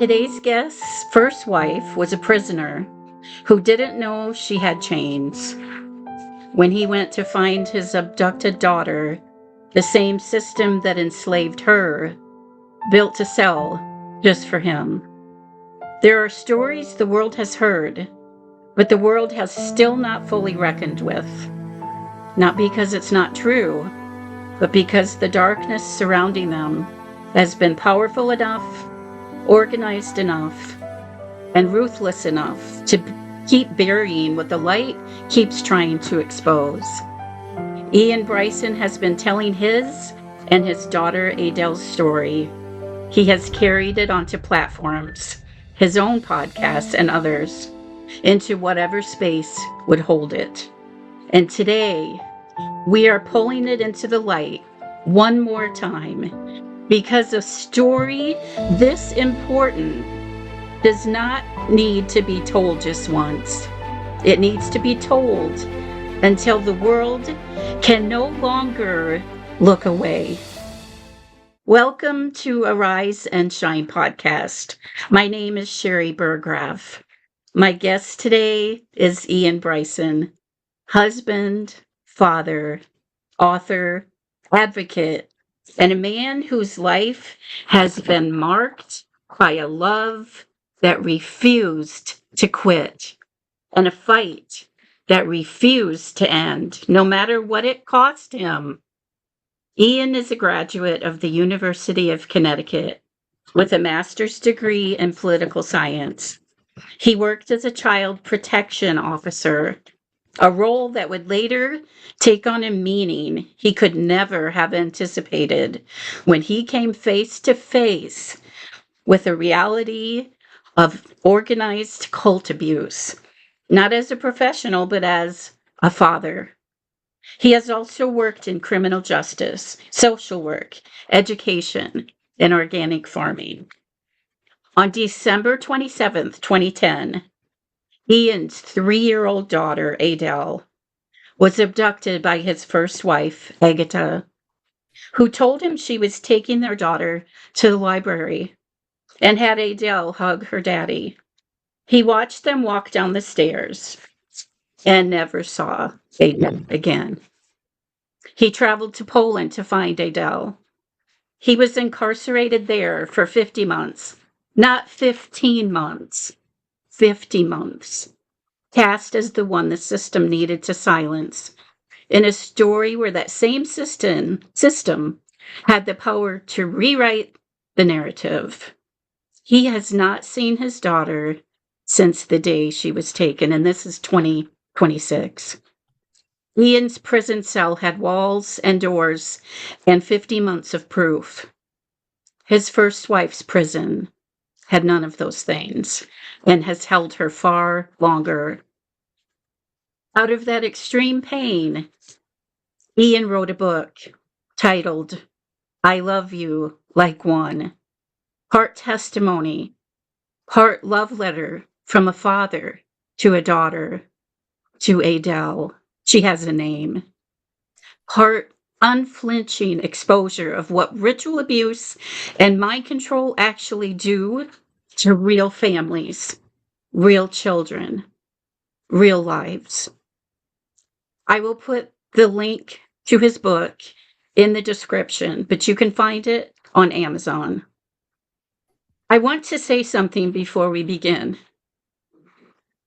Today's guest's first wife was a prisoner who didn't know she had chains. When he went to find his abducted daughter, the same system that enslaved her built a cell just for him. There are stories the world has heard, but the world has still not fully reckoned with. Not because it's not true, but because the darkness surrounding them has been powerful enough, organized enough, and ruthless enough to keep burying what the light keeps trying to expose. Iain Bryson has been telling his and his daughter Adelle's story. He has carried it onto platforms, his own podcasts and others, into whatever space would hold it. And today, we are pulling it into the light one more time, because a story this important does not need to be told just once. It needs to be told until the world can no longer look away. Welcome to Arise and Shine podcast. My name is Sherry Burgraff. My guest today is Iain Bryson, husband, father, author, advocate, and a man whose life has been marked by a love that refused to quit and a fight that refused to end, no matter what it cost him. Iain is a graduate of the University of Connecticut with a master's degree in political science. He worked as a child protection officer, a role that would later take on a meaning he could never have anticipated when he came face to face with the reality of organized cult abuse, not as a professional, but as a father. He has also worked in criminal justice, social work, education, and organic farming. On December 27th, 2010, Iain's 3-year-old daughter, Adelle, was abducted by his first wife, Agatha, who told him she was taking their daughter to the library and had Adelle hug her daddy. He watched them walk down the stairs and never saw Adelle again. He traveled to Poland to find Adelle. He was incarcerated there for 50 months, not 15 months, 50 months, cast as the one the system needed to silence, in a story where that same system had the power to rewrite the narrative. He has not seen his daughter since the day she was taken, and this is 2026. Iain's prison cell had walls and doors and 50 months of proof. His first wife's prison had none of those things and has held her far longer. Out of that extreme pain, Iain wrote a book titled, I Love You Like One, part testimony, part love letter from a father to a daughter, to Adelle. She has a name. Part unflinching exposure of what ritual abuse and mind control actually do to real families, real children, real lives. I will put the link to his book in the description, but you can find it on Amazon. I want to say something before we begin.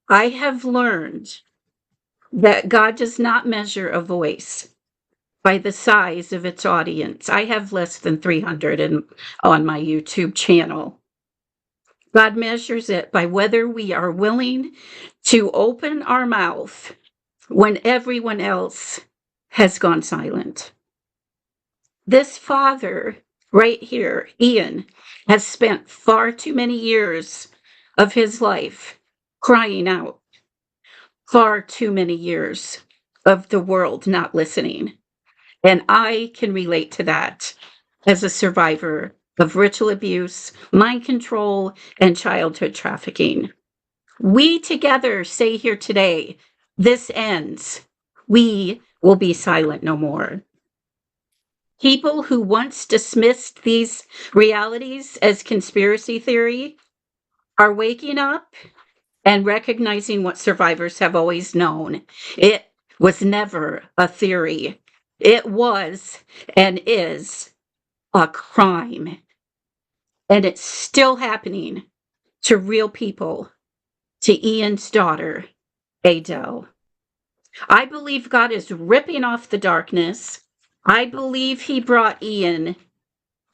I have learned that God does not measure a voice by the size of its audience. I have less than 300 on my YouTube channel. God measures it by whether we are willing to open our mouth when everyone else has gone silent. This father right here, Iain, has spent far too many years of his life crying out, far too many years of the world not listening. And I can relate to that as a survivor of ritual abuse, mind control, and childhood trafficking. We together say here today, this ends. We will be silent no more. People who once dismissed these realities as conspiracy theory are waking up and recognizing what survivors have always known. It was never a theory. It was and is a crime. And it's still happening to real people, to Iain's daughter, Adelle. I believe God is ripping off the darkness. I believe he brought Iain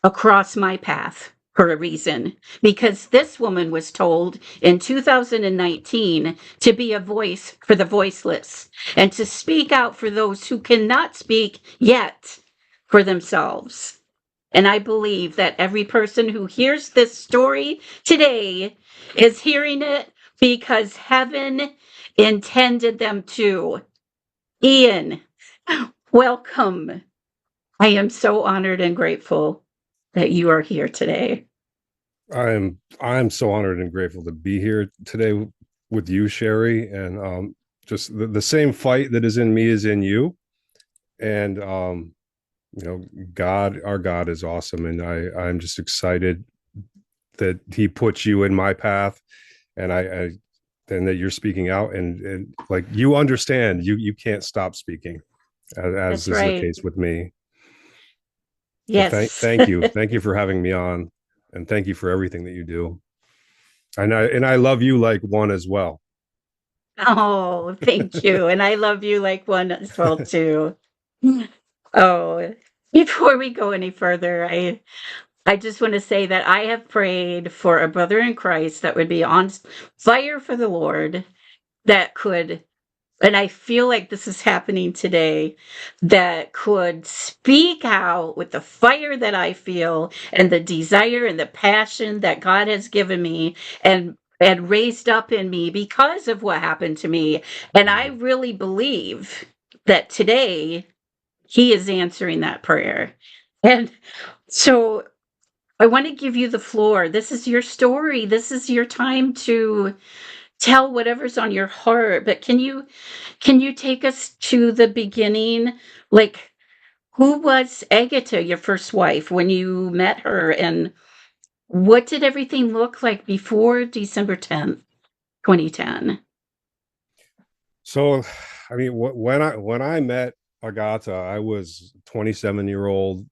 across my path for a reason, because this woman was told in 2019 to be a voice for the voiceless and to speak out for those who cannot speak yet for themselves. And I believe that every person who hears this story today is hearing it because heaven intended them to. Iain, welcome. I am so honored and grateful that you are here today. I'm so honored and grateful to be here today with you, Sherry, and just the same fight that is in me is in you. And you know, our God is awesome, and I'm just excited that He puts you in my path, and I and that you're speaking out, and like you understand, you can't stop speaking, as That's is the right. case with me. So Yes. thank you for having me on, and thank you for everything that you do. And I love you like one as well. Oh, thank you. And I love you like one as well too. Oh, before we go any further, I just want to say that I have prayed for a brother in Christ that would be on fire for the Lord, that could, and I feel like this is happening today, that could speak out with the fire that I feel and the desire and the passion that God has given me and raised up in me because of what happened to me. And I really believe that today he is answering that prayer. And so I want to give you the floor. This is your story. This is your time to tell whatever's on your heart. But can you take us to the beginning? Like, who was Agatha, your first wife, when you met her, and what did everything look like before December 10th, 2010? So, I mean, when I met Agata, I was 27-year-old,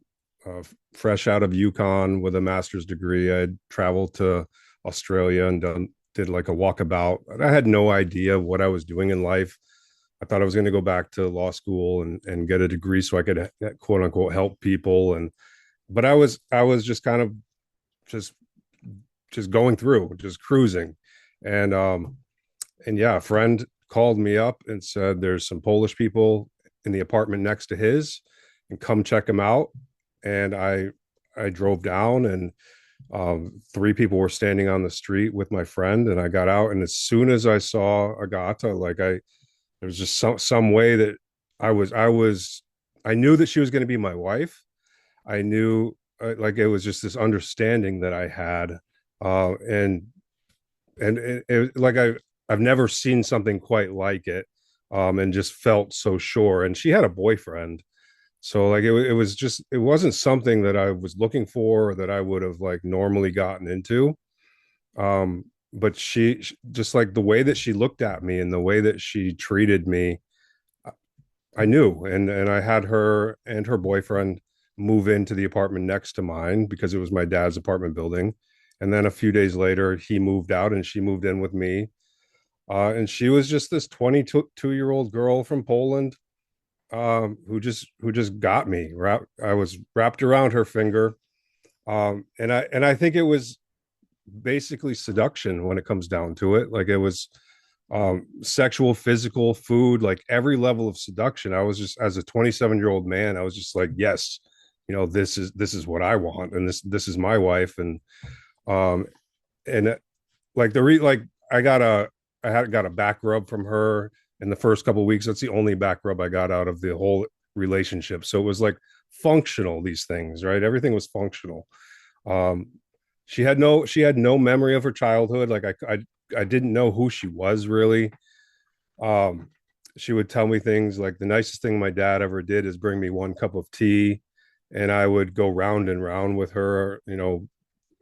fresh out of Yukon with a master's degree. I had traveled to Australia and did like a walkabout. I had no idea what I was doing in life. I thought I was going to go back to law school and get a degree so I could quote unquote help people. And but I was just kind of just just going through, just cruising, and yeah, a friend called me up and said there's some Polish people in the apartment next to his, and come check them out. And I drove down, and three people were standing on the street with my friend, and I got out, and as soon as I saw Agata, like there was just some way that I knew that she was going to be my wife. I knew, like, it was just this understanding that I had, and like I've never seen something quite like it, and just felt so sure. And she had a boyfriend, so like it was just, it wasn't something that I was looking for or that I would have like normally gotten into. But just like the way that she looked at me and the way that she treated me, I knew. And I had her and her boyfriend move into the apartment next to mine because it was my dad's apartment building. And then a few days later, he moved out and she moved in with me. And she was just this 22-year-old girl from Poland, who just got me. I was wrapped around her finger, and I think it was basically seduction when it comes down to it. Like it was sexual, physical, food, like every level of seduction. I was just, as a 27-year-old man, I was just like, yes, you know, this is what I want, and this is my wife. Um and like like I got a I had got a back rub from her in the first couple of weeks. That's the only back rub I got out of the whole relationship. So it was like functional, these things, right? Everything was functional. Um, she had no memory of her childhood. Like I didn't know who she was really. Um, she would tell me things like the nicest thing my dad ever did is bring me one cup of tea, and I would go round and round with her, you know,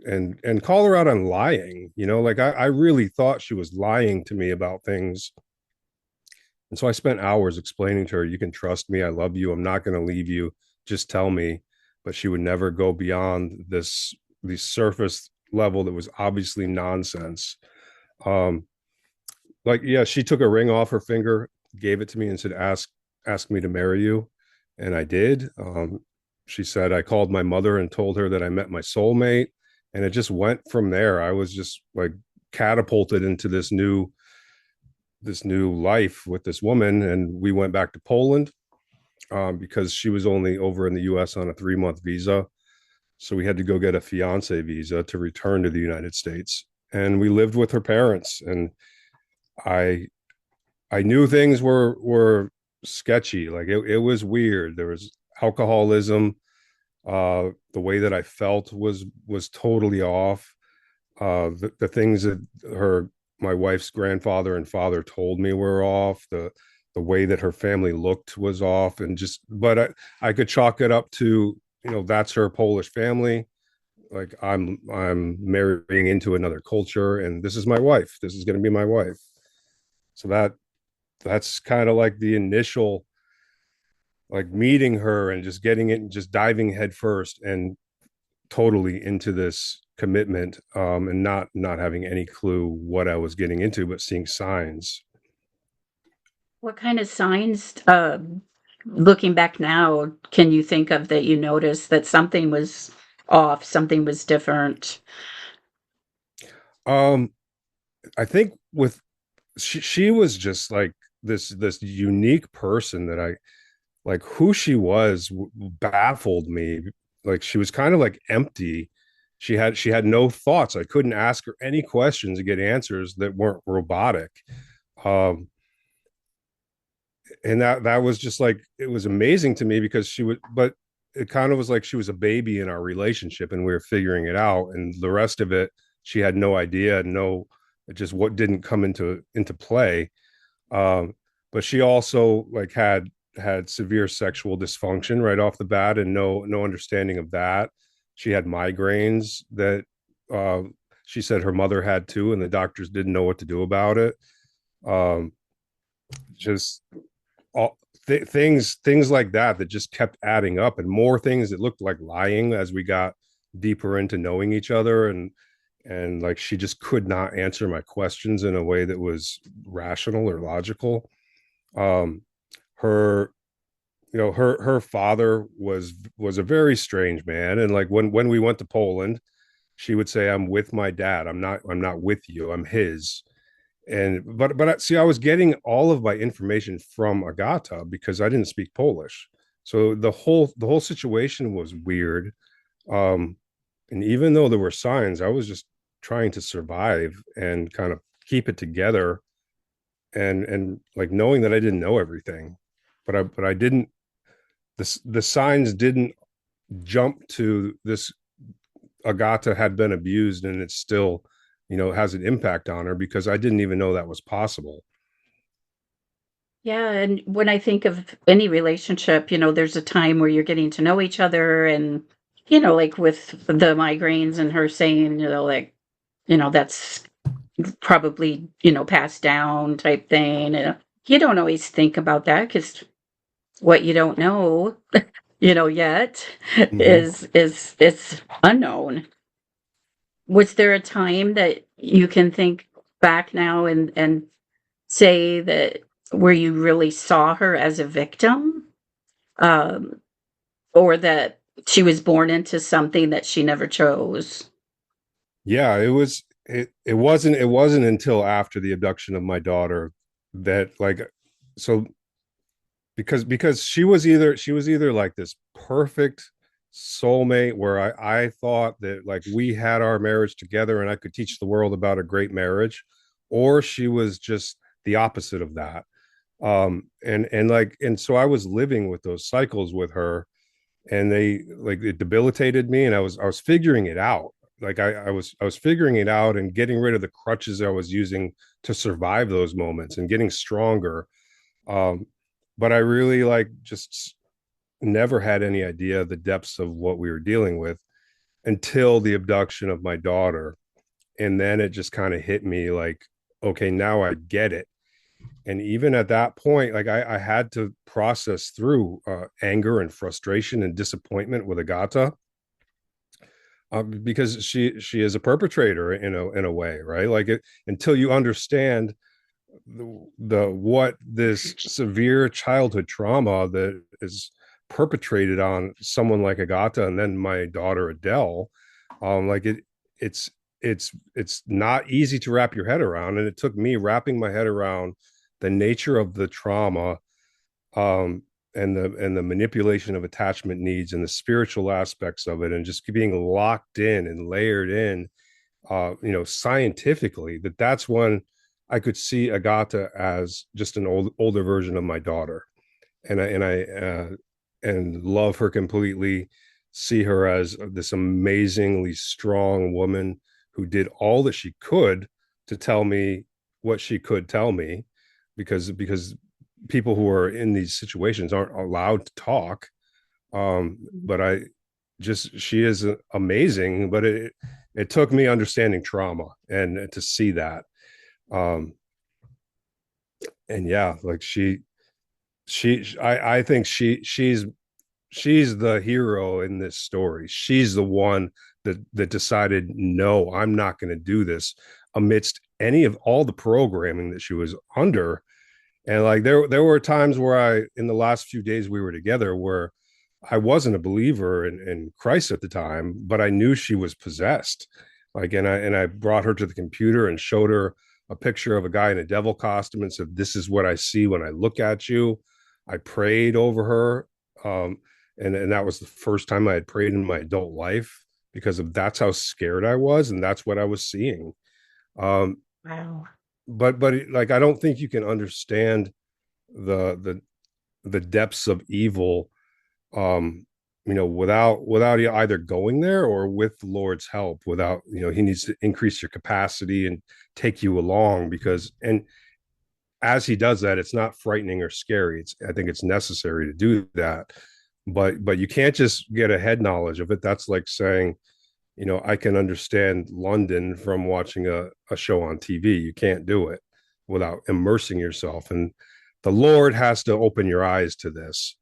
and call her out on lying. Like I really thought she was lying to me about things. And so I spent hours explaining to her, you can trust me. I love you. I'm not going to leave you. Just tell me. But she would never go beyond the surface level that was obviously nonsense. Um, like, yeah, she took a ring off her finger, gave it to me, and said, ask me to marry you. And I did. She said, I called my mother and told her that I met my soulmate. And it just went from there. I was just like catapulted into this new life with this woman, and we went back to Poland because she was only over in the U.S. on a 3-month visa, so we had to go get a fiance visa to return to the United States, and we lived with her parents. And I I knew things were sketchy. Like it was weird. There was alcoholism. The way that I felt was totally off. The things that my wife's grandfather and father told me were off. The way that her family looked was off, and but I could chalk it up to, that's her Polish family. Like I'm marrying into another culture, and this is my wife. This is going to be my wife. So that's kind of like the initial, like meeting her and just getting it and just diving headfirst and totally into this commitment, and not having any clue what I was getting into, but seeing signs. What kind of signs, looking back now, can you think of that you noticed that something was off, something was different? um I think with she was just like this unique person that I like. Who she was baffled me. Like she was kind of like empty. She had no thoughts. I couldn't ask her any questions to get answers that weren't robotic. um and that was just like, it was amazing to me because she would, but it kind of was like she was a baby in our relationship and we were figuring it out, and the rest of it she had no idea. No, it just what didn't come into play. um but she also like had severe sexual dysfunction right off the bat, and no understanding of that. She had migraines that uh she said her mother had too, and the doctors didn't know what to do about it. um just all things like that just kept adding up, and more things that looked like lying as we got deeper into knowing each other. And like she just could not answer my questions in a way that was rational or logical. um her her father was a very strange man, and like when we went to Poland, she would say, I'm with my dad, I'm not with you, I'm his. And but see, I was getting all of my information from Agata because I didn't speak Polish. So the whole situation was weird. um and even though there were signs, I was just trying to survive and kind of keep it together, and like knowing that I didn't know everything. But I didn't, the signs didn't jump to this. Agata had been abused, and it still, has an impact on her, because I didn't even know that was possible. Yeah, and when I think of any relationship, there's a time where you're getting to know each other and, like with the migraines and her saying, like, that's probably, passed down type thing. And you don't always think about that because what you don't know, yet Mm-hmm. is unknown. Was there a time that you can think back now and say that where you really saw her as a victim, um, or that she was born into something that she never chose? Yeah, it wasn't until after the abduction of my daughter that, like, so because she was either like this perfect soulmate where I thought that like we had our marriage together and I could teach the world about a great marriage, or she was just the opposite of that. And so I was living with those cycles with her, and they like, it debilitated me, and I was figuring it out. Like I was figuring it out and getting rid of the crutches I was using to survive those moments and getting stronger. um but I really like just never had any idea the depths of what we were dealing with. until the abduction of my daughter. And then it just kind of hit me like, okay, now I get it. And even at that point, like I had to process through anger and frustration and disappointment with Agata, because she is a perpetrator in a way, right? Like it, until you understand the what this severe childhood trauma that is perpetrated on someone like Agata and then my daughter Adelle, like it's not easy to wrap your head around, and it took me wrapping my head around the nature of the trauma, um, and the manipulation of attachment needs and the spiritual aspects of it, and just being locked in and layered in, scientifically, that's when I could see Agata as just an older version of my daughter, and love her completely, see her as this amazingly strong woman who did all that she could to tell me what she could tell me, because people who are in these situations aren't allowed to talk. But I just she is amazing, but it took me understanding trauma and to see that. um and yeah, like I think she's the hero in this story. She's the one that decided, no, I'm not going to do this, amidst any of all the programming that she was under. And like there were times where in the last few days we were together, where I wasn't a believer in Christ at the time, but I knew she was possessed. Like, and I brought her to the computer and showed her a picture of a guy in a devil costume and said, "This is what I see when I look at you." I prayed over her, and that was the first time I had prayed in my adult life, because of that's how scared I was, and that's what I was seeing. Um, Wow. but like I don't think you can understand the the depths of evil, um without either going there or with the Lord's help. Without, he needs to increase your capacity and take you along, because and as he does that, it's not frightening or scary. I think it's necessary to do that, but you can't just get a head knowledge of it. That's like saying, I can understand London from watching a show on TV. You can't do it without immersing yourself, and the Lord has to open your eyes to this.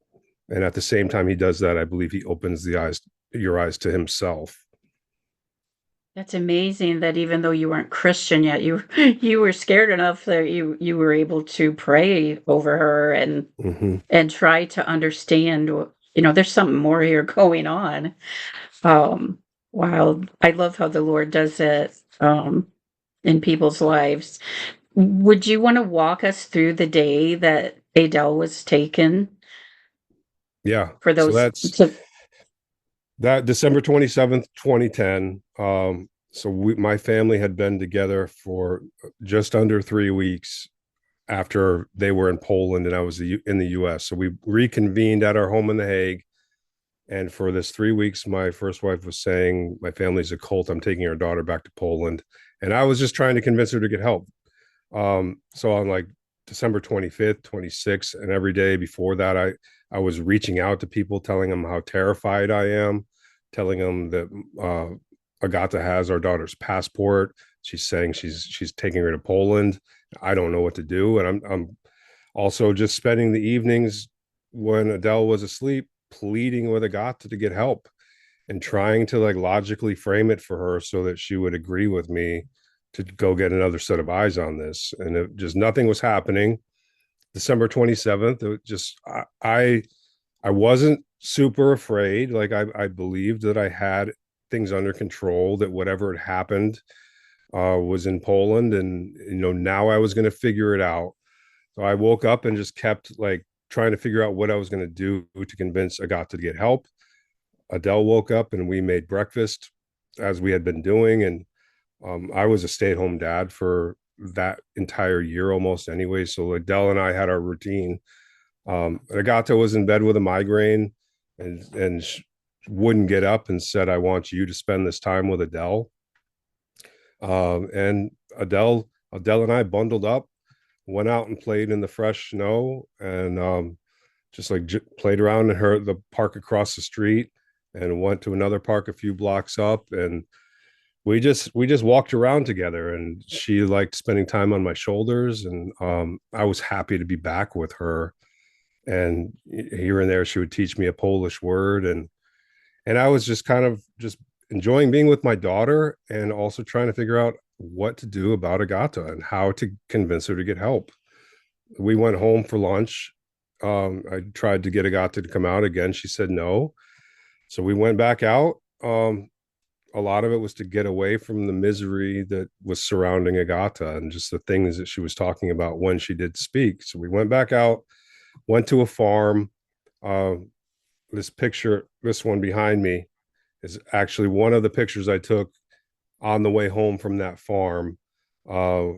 And at the same time he does that, I believe he opens your eyes to himself. That's amazing that even though you weren't Christian yet, you you were scared enough that you were able to pray over her Mm-hmm. and try to understand, there's something more here going on. Um, wow. I love how the Lord does it in people's lives. Would you want to walk us through the day that Adele was taken Yeah, for so those that's to that December 27th, 2010. So my family had been together for just under 3 weeks after they were in Poland and I was in the US. So we reconvened at our home in The Hague. And for this 3 weeks, my first wife was saying, "My family's a cult. I'm taking our daughter back to Poland." And I was just trying to convince her to get help. So on like December 25th, 26th, and every day before that, I was reaching out to people, telling them how terrified I am, telling them that Agata has our daughter's passport. She's saying she's taking her to Poland. I don't know what to do, and I'm also just spending the evenings when Adele was asleep, pleading with Agata to get help and trying to like logically frame it for her so that she would agree with me to go get another set of eyes on this. And it just nothing was happening. December 27th, it just I wasn't super afraid. Like I believed that I had things under control, that whatever had happened was in Poland, and now I was going to figure it out. So I woke up and just kept like trying to figure out what I was going to do to convince Agata to get help. Adele woke up and we made breakfast as we had been doing, and I was a stay-at-home dad for that entire year almost anyway. So Adele and I had our routine. Agata was in bed with a migraine, and wouldn't get up, and said, "I want you to spend this time with Adele." And Adele and I bundled up, went out and played in the fresh snow, and just like played around in the park across the street. and went to another park a few blocks up, and we just walked around together, and she liked spending time on my shoulders, and I was happy to be back with her. And here and there she would teach me a Polish word, and I was just kind of just enjoying being with my daughter, and also trying to figure out what to do about Agata and how to convince her to get help. We went home for lunch. I tried to get Agata to come out again. She said no. So we went back out. A lot of it was to get away from the misery that was surrounding Agata and just the things that she was talking about when she did speak. So we went back out, went to a farm. Uh, this picture, this one behind me, is actually one of the pictures I took on the way home from that farm. Uh,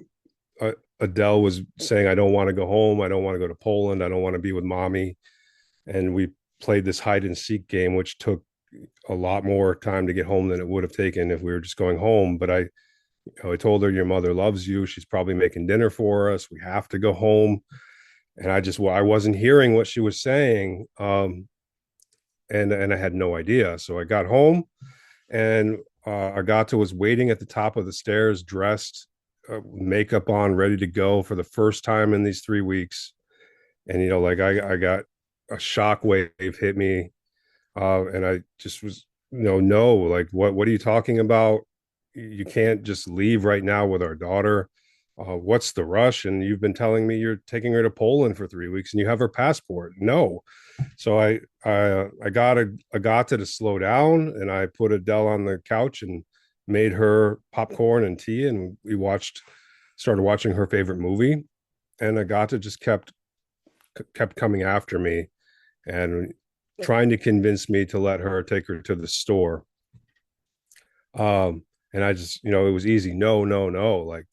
Adele was saying, I don't want to go home. I don't want to go to Poland. I don't want to be with mommy. And we played this hide and seek game, which took a lot more time to get home than it would have taken if we were just going home. But I told her, your mother loves you. She's probably making dinner for us. We have to go home. And I wasn't hearing what she was saying. And I had no idea. So I got home, and Agata was waiting at the top of the stairs, dressed, makeup on, ready to go for the first time in these 3 weeks. And like I got a shock wave hit me, and I just was, no, like what are you talking about? You can't just leave right now with our daughter. What's the rush? And you've been telling me you're taking her to Poland for 3 weeks, and you have her passport. No. So I got Agata to slow down, and I put Adele on the couch and made her popcorn and tea, and we started watching her favorite movie. And Agata just kept coming after me and trying to convince me to let her take her to the store. And I just, it was easy. No, no, no. Like,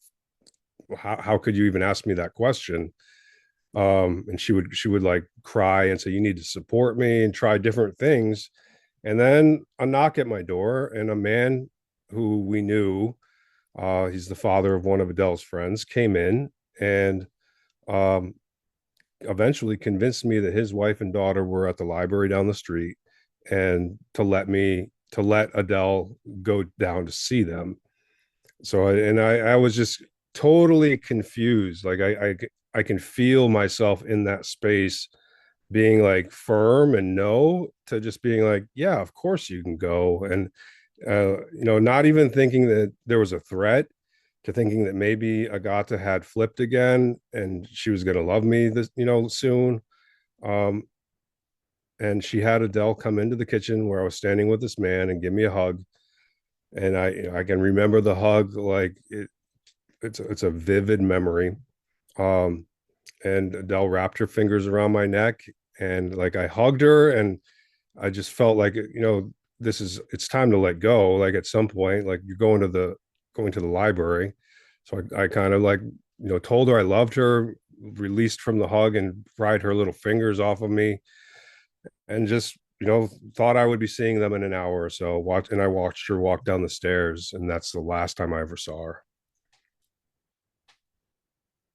how could you even ask me that question? And she would like cry and say, you need to support me, and try different things. And then a knock at my door, and a man who we knew, he's the father of one of Adele's friends, came in, and um, eventually convinced me that his wife and daughter were at the library down the street, and to let Adele go down to see them. So I was just totally confused. Like I can feel myself in that space, being like firm and no, to just being like, yeah, of course you can go. And not even thinking that there was a threat, to thinking that maybe Agata had flipped again and she was going to love me this, soon. Um, and she had Adele come into the kitchen where I was standing with this man and give me a hug. And I can remember the hug like it's a vivid memory. Um, and Adele wrapped her fingers around my neck, and like I hugged her, and I just felt like, it's time to let go. Like at some point, like you're going to the library. So I kind of like, told her I loved her, released from the hug, and pried her little fingers off of me, and just, thought I would be seeing them in an hour or so. And I watched her walk down the stairs, and that's the last time I ever saw her.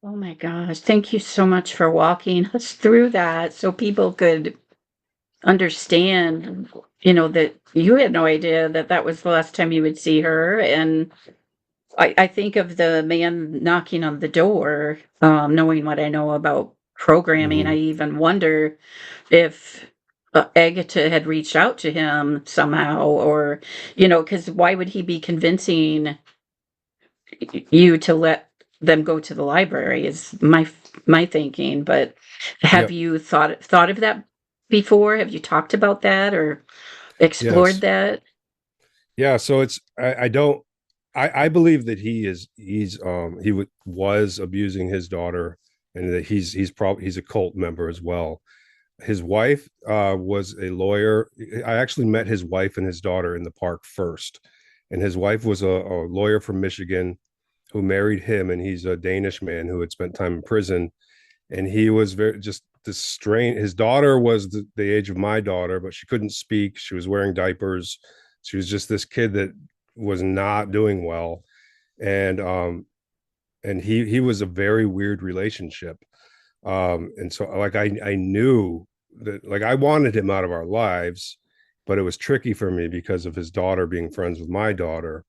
Oh my gosh. Thank you so much for walking us through that so people could understand, that you had no idea that that was the last time you would see her. And I think of the man knocking on the door, knowing what I know about programming. I Mm-hmm. even wonder if Agatha had reached out to him somehow, or, because why would he be convincing you to let them go to the library is my thinking. But have Yep. you thought of that before? Have you talked about that or explored Yes. that? Yeah. So I don't, I believe that was abusing his daughter, and that he's a cult member as well. His wife was a lawyer. I actually met his wife and his daughter in the park first, and his wife was a lawyer from Michigan who married him, and he's a Danish man who had spent time in prison. And he was very just this strain. His daughter was the age of my daughter, but she couldn't speak. She was wearing diapers. She was just this kid that was not doing well. And he was a very weird relationship. And so like I knew that, like, I wanted him out of our lives, but it was tricky for me because of his daughter being friends with my daughter.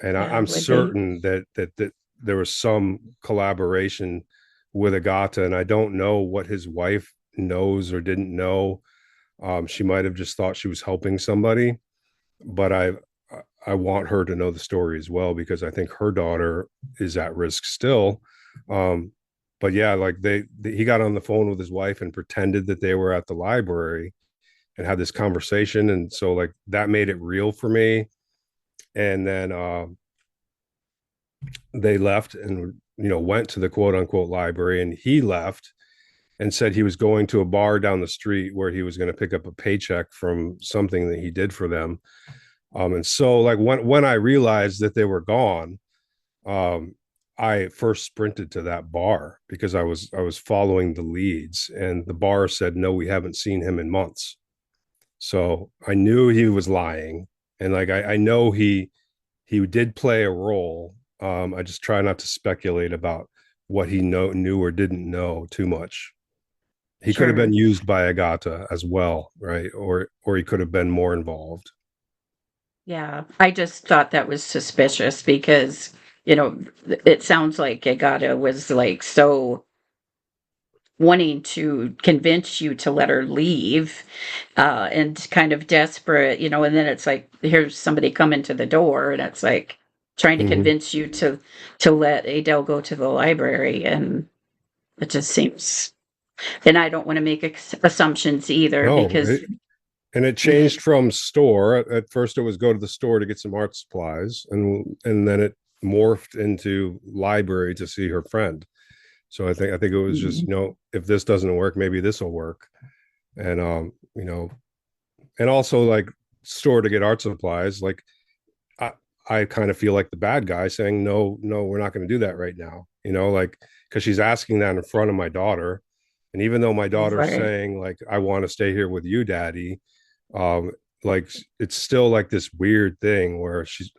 And Yeah, I'm would be. certain that there was some collaboration with Agata, and I don't know what his wife knows or didn't know. She might have just thought she was helping somebody, but I want her to know the story as well, because I think her daughter is at risk still. Um, but yeah, like he got on the phone with his wife and pretended that they were at the library and had this conversation, and so like that made it real for me. And then they left and went to the quote unquote library, and he left and said he was going to a bar down the street where he was going to pick up a paycheck from something that he did for them. And so like when I realized that they were gone, um, I first sprinted to that bar because I was following the leads, and the bar said, no, we haven't seen him in months. So I knew he was lying, and like I know he did play a role. I just try not to speculate about what he knew or didn't know too much. He could have been Sure. used by Agata as well, right? Or he could have been more involved. Yeah, I just thought that was suspicious because, it sounds like Agata was like so wanting to convince you to let her leave, and kind of desperate, and then it's like here's somebody coming to the door, and it's like trying to Mm-hmm. convince you to let Adele go to the library, and it just seems. And I don't want to make assumptions either No, because. and it changed from store. At first, it was go to the store to get some art supplies, and then it morphed into library to see her friend. So I think it was just, Mhm. if this doesn't work, maybe this will work. And and also like store to get art supplies. Like I I kind of feel like the bad guy saying no, no, we're not going to do that right now. Like because she's asking that in front of my daughter, and even though my daughter's Right. saying like I want to stay here with you, daddy, um, like it's still like this weird thing where she's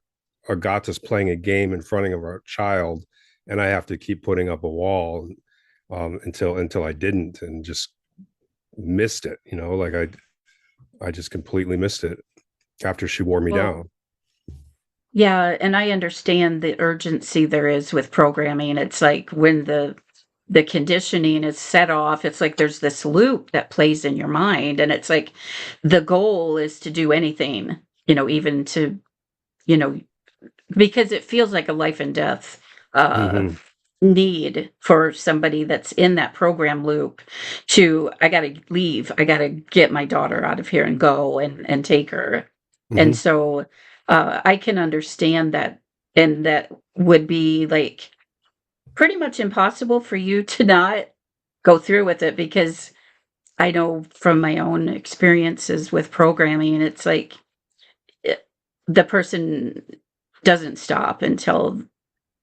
Agata's playing a game in front of our child, and I have to keep putting up a wall until I didn't, and just missed it. Like I just completely missed it after she wore me Well, down. yeah, and I understand the urgency there is with programming. It's like when the conditioning is set off, it's like there's this loop that plays in your mind, and it's like the goal is to do anything, even to, you know, because it feels like a life and death uh Mm-hmm. need for somebody that's in that program loop to I got to leave. I got to get my daughter out of here and go and take her. And Mm-hmm. so I can understand that, and that would be like pretty much impossible for you to not go through with it because I know from my own experiences with programming, it's like it, the person doesn't stop until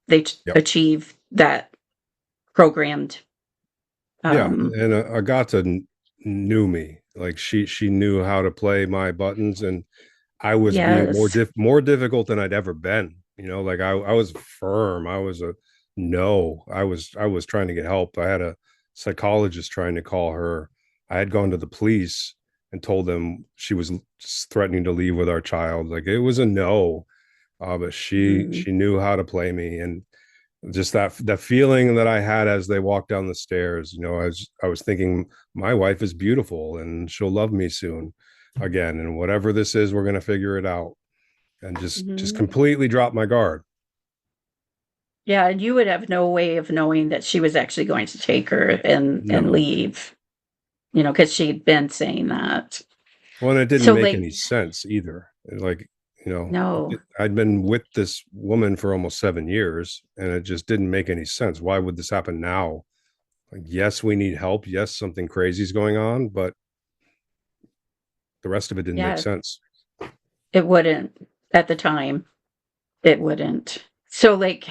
they Yep. achieve that programmed. Yeah, um and Agata knew me. Like she knew how to play my buttons, and I was being yes. more difficult than I'd ever been. Like I was firm. I was a no. I was trying to get help. I had a psychologist trying to call her. I had gone to the police and told them she was threatening to leave with our child. Like it was a no. But she Mm. she knew how to play me, and just that feeling that I had as they walked down the stairs. I was thinking my wife is beautiful and she'll love me soon again, and whatever this is, we're going to figure it out. And just Mhm. completely drop my guard. Yeah, and you would have no way of knowing that she was actually going to take her and No. leave, because she'd been saying that. Well, and it didn't So, make like, any sense either. Like, no. I'd been with this woman for almost 7 years, and it just didn't make any sense. Why would this happen now? Like, yes, we need help. Yes, something crazy is going on, but the rest of it didn't make Yeah, sense. it wouldn't at the time. It wouldn't. So, like,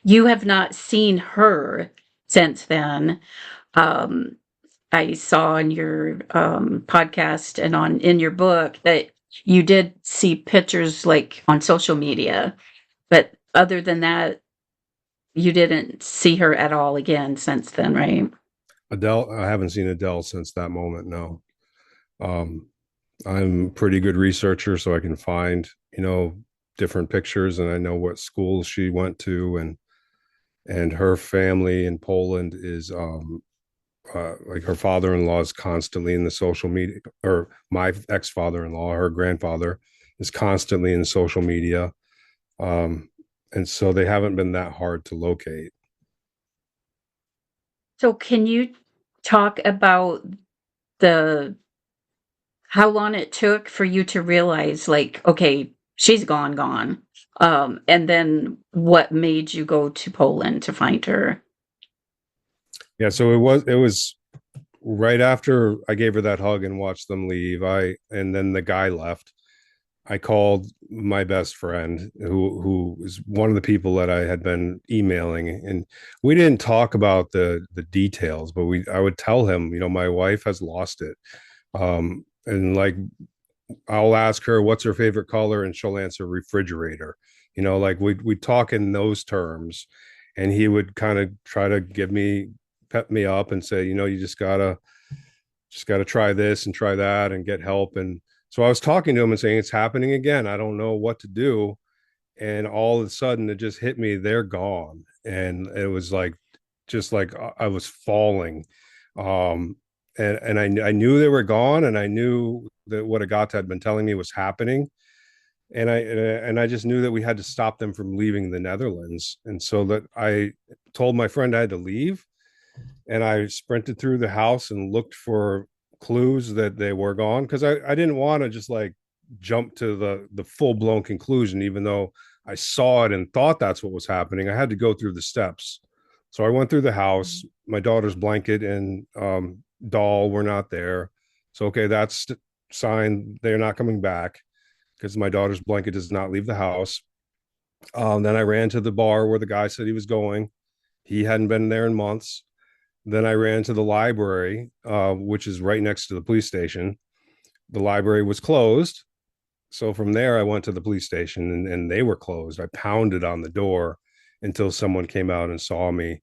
you have not seen her since then. Um, I saw in your podcast and on in your book that you did see pictures like on social media, but other than that, you didn't see her at all again since then, right? Adele, I haven't seen Adele since that moment. No. Um, I'm a pretty good researcher, so I can find, different pictures, and I know what schools she went to, and her family in Poland is like her father-in-law is constantly in the social media, or my ex-father-in-law, her grandfather, is constantly in social media. Um, and so they haven't been that hard to locate. So can you talk about the how long it took for you to realize, like, okay, she's gone, and then what made you go to Poland to find her? Yeah, so it was right after I gave her that hug and watched them leave. And then the guy left. I called my best friend, who was one of the people that I had been emailing, and we didn't talk about the details, but we I would tell him, my wife has lost it. And like, I'll ask her what's her favorite color, and she'll answer refrigerator. Like we talk in those terms, and he would kind of try to pep me up and say, you just gotta try this and try that and get help. And so I was talking to him and saying, it's happening again. I don't know what to do. And all of a sudden it just hit me, they're gone. And it was like, just like I was falling. Um, and I knew they were gone, and I knew that what Agata had been telling me was happening. And I just knew that we had to stop them from leaving the Netherlands. And so that I told my friend I had to leave, and I sprinted through the house and looked for clues that they were gone, because I didn't want to just like jump to the full blown conclusion, even though I saw it and thought that's what was happening. I had to go through the steps. So I went through the house. My daughter's blanket and doll were not there. So okay, that's sign they're not coming back, because my daughter's blanket does not leave the house. Then I ran to the bar where the guy said he was going. He hadn't been there in months. Then I ran to the library, which is right next to the police station. The library was closed. So from there, I went to the police station, and they were closed. I pounded on the door until someone came out and saw me.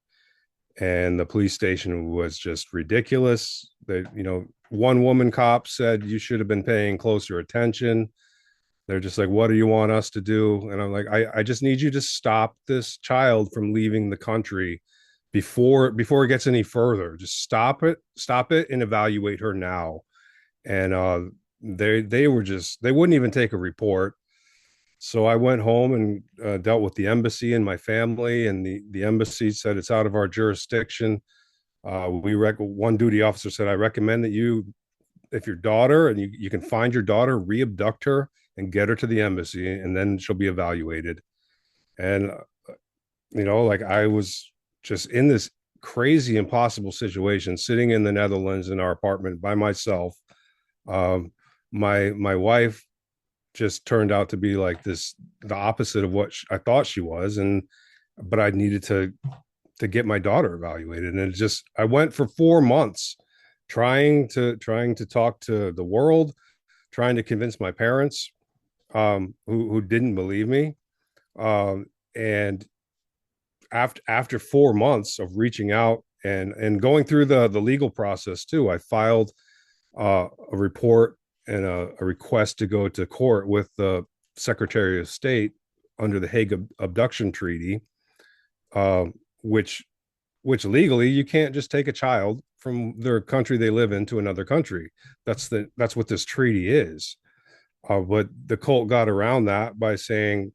And the police station was just ridiculous. One woman cop said, you should have been paying closer attention. They're just like, what do you want us to do? And I'm like, I just need you to stop this child from leaving the country before it gets any further. Just stop it, and evaluate her now. And they wouldn't even take a report. So I went home and dealt with the embassy and my family, and the embassy said it's out of our jurisdiction. One duty officer said, I recommend that you, if your daughter, and you can find your daughter, re-abduct her and get her to the embassy, and then she'll be evaluated. And like, I was just in this crazy impossible situation, sitting in the Netherlands in our apartment by myself. My wife just turned out to be like the opposite of what I thought she was. And but I needed to get my daughter evaluated, and I went for 4 months trying to talk to the world, trying to convince my parents, who didn't believe me. And after 4 months of reaching out and going through the legal process too, I filed a report and a request to go to court with the Secretary of State under the Hague Abduction Treaty, uh, which legally you can't just take a child from their country they live in to another country. That's what this treaty is. But the cult got around that by saying,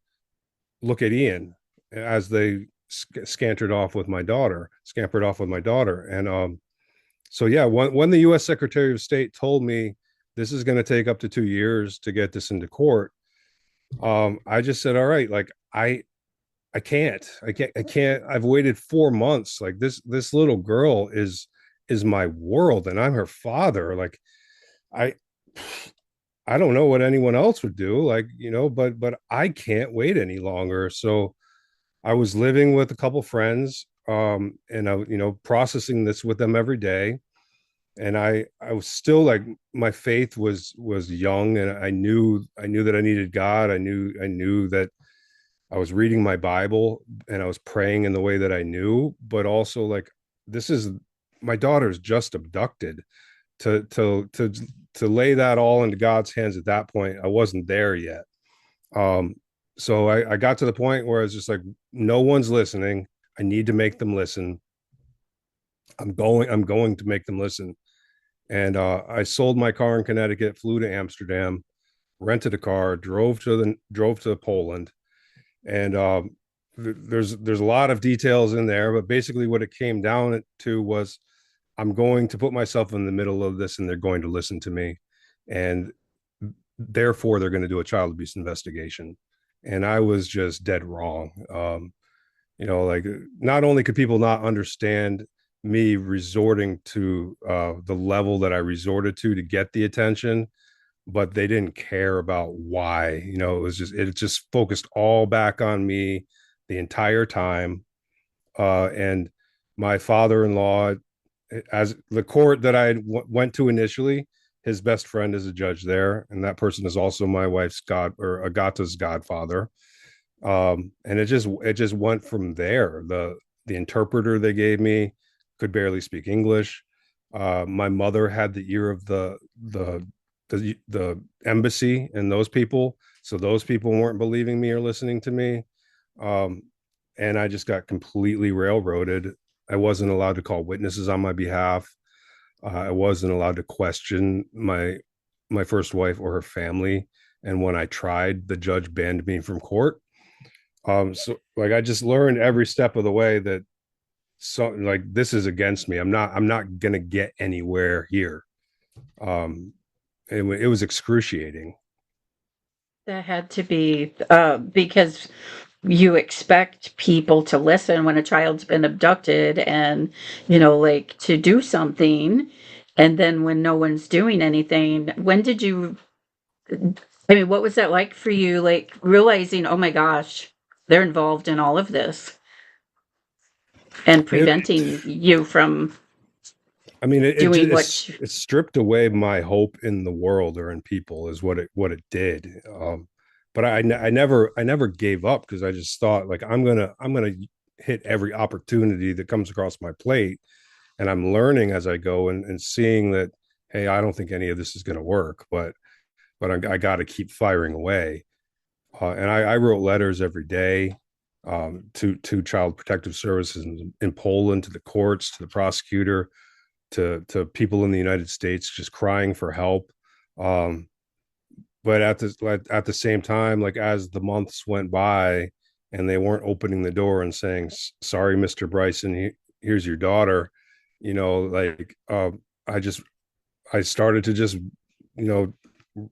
"Look at Iain," as they scampered off with my daughter. And so yeah, when the U.S. Secretary of State told me this is going to take up to 2 years to get this into court, I just said, all right, like I can't. I've waited 4 months. Like, this little girl is my world, and I'm her father. Like, I I don't know what anyone else would do, like, but I can't wait any longer. So I was living with a couple friends, and I, processing this with them every day. And I was still like, my faith was young, and I knew that I needed God. I knew that I was reading my Bible, and I was praying in the way that I knew, but also like, this is my daughter's just abducted. To to lay that all into God's hands at that point, I wasn't there yet. Um, so I got to the point where I was just like, no one's listening. I need to make them listen. I'm going to make them listen. And I sold my car in Connecticut, flew to Amsterdam, rented a car, drove to Poland, and there's a lot of details in there, but basically what it came down to was I'm going to put myself in the middle of this, and they're going to listen to me, and therefore they're going to do a child abuse investigation. And I was just dead wrong. Like, not only could people not understand me resorting to the level that I resorted to get the attention, but they didn't care about why. It just focused all back on me the entire time. And my father-in-law, as the court that went to initially, his best friend is a judge there, and that person is also my wife's Agata's godfather. And it just went from there. The interpreter they gave me could barely speak English. My mother had the ear of the embassy and those people, so those people weren't believing me or listening to me. um, and I just got completely railroaded. I wasn't allowed to call witnesses on my behalf. I wasn't allowed to question my first wife or her family, and when I tried, the judge banned me from court. So like I just learned every step of the way that, so like, this is against me. I'm not gonna get anywhere here. um it was excruciating. That had to be because you expect people to listen when a child's been abducted and, like to do something. And then when no one's doing anything, when did you, I mean, what was that like for you? Like realizing, oh my gosh, they're involved in all of this and it, preventing you from I mean, doing what you, it stripped away my hope in the world or in people, is what it did. But I never gave up, because I just thought, like, I'm gonna hit every opportunity that comes across my plate, and I'm learning as I go, and seeing that, hey, I don't think any of this is going to work, but I got to keep firing away. And I wrote letters every day, to Child Protective Services in Poland, to the courts, to the prosecutor, to people in the United States, just crying for help. Um, but at the same time, like, as the months went by and they weren't opening the door and saying, "Sorry, Mr. Bryson, here's your daughter," like, I started to just,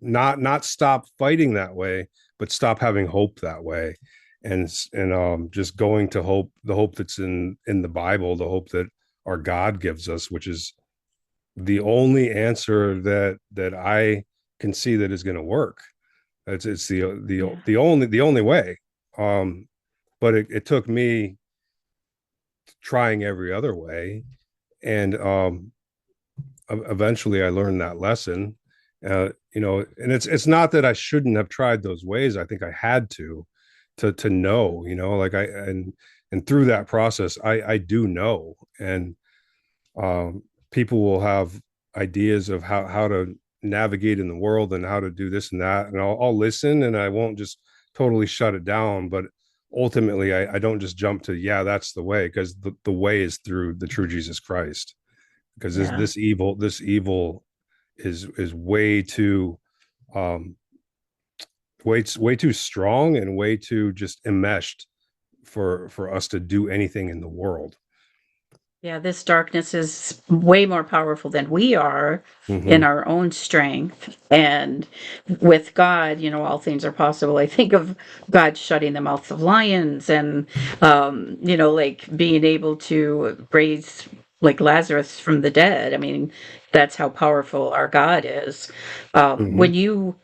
not stop fighting that way, but stop having hope that way. And just going to hope, the hope that's in the Bible, the hope that our God gives us, which is the only answer that I can see that is going to work. It's yeah. the only way. But it took me trying every other way, and eventually I learned that lesson. And it's not that I shouldn't have tried those ways. I think I had to know, like, and through that process, I do know. And people will have ideas of how to navigate in the world and how to do this and that, and I'll listen, and I won't just totally shut it down. But ultimately, I don't just jump to, yeah, that's the way, because the way is through the true Jesus Christ. Because Yeah. this evil is way too, um way too strong, and way too just enmeshed for us to do anything in the world. Yeah, this darkness is way more powerful than we are in Mm-hmm. our own strength. And with God, all things are possible. I think of God shutting the mouths of lions and, like being able to raise like Lazarus from the dead. I mean, that's how powerful our God is. Mm-hmm. When you,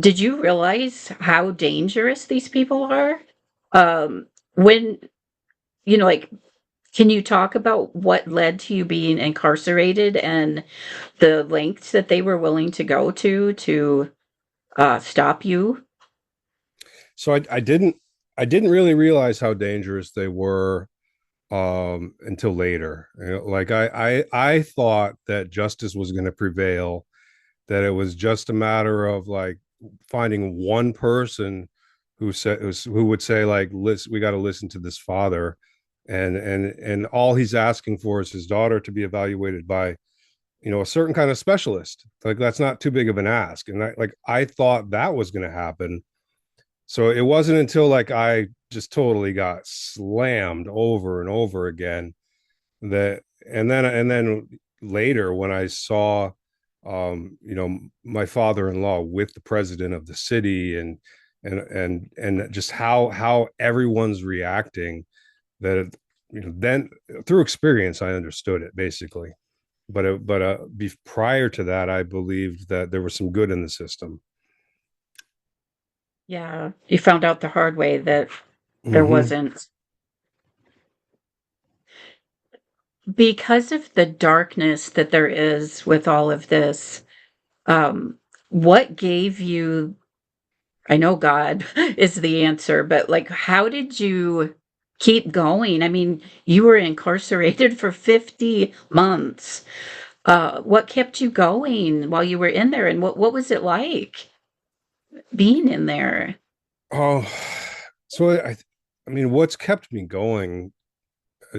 did you realize how dangerous these people are? When, like, can you talk about what led to you being incarcerated and the lengths that they were willing to go to stop you? So I didn't really realize how dangerous they were, until later. Like, I thought that justice was going to prevail, that it was just a matter of like finding one person who would say like, listen, we got to listen to this father, and all he's asking for is his daughter to be evaluated by, you know, a certain kind of specialist. Like that's not too big of an ask. And I thought that was going to happen. So it wasn't until like I just totally got slammed over and over again that, and then later when I saw, you know, my father-in-law with the president of the city, and just how everyone's reacting, that, you know, then through experience I understood it basically. Prior to that, I believed that there was some good in the system. Yeah, you found out the hard way that there Mm-hmm. wasn't. Because of the darkness that there is with all of this, um, what gave you, I know God is the answer, but like, how did you keep going? I mean, you were incarcerated for 50 months. What kept you going while you were in there, and what was it like being in there? Oh, so I mean, what's kept me going, uh,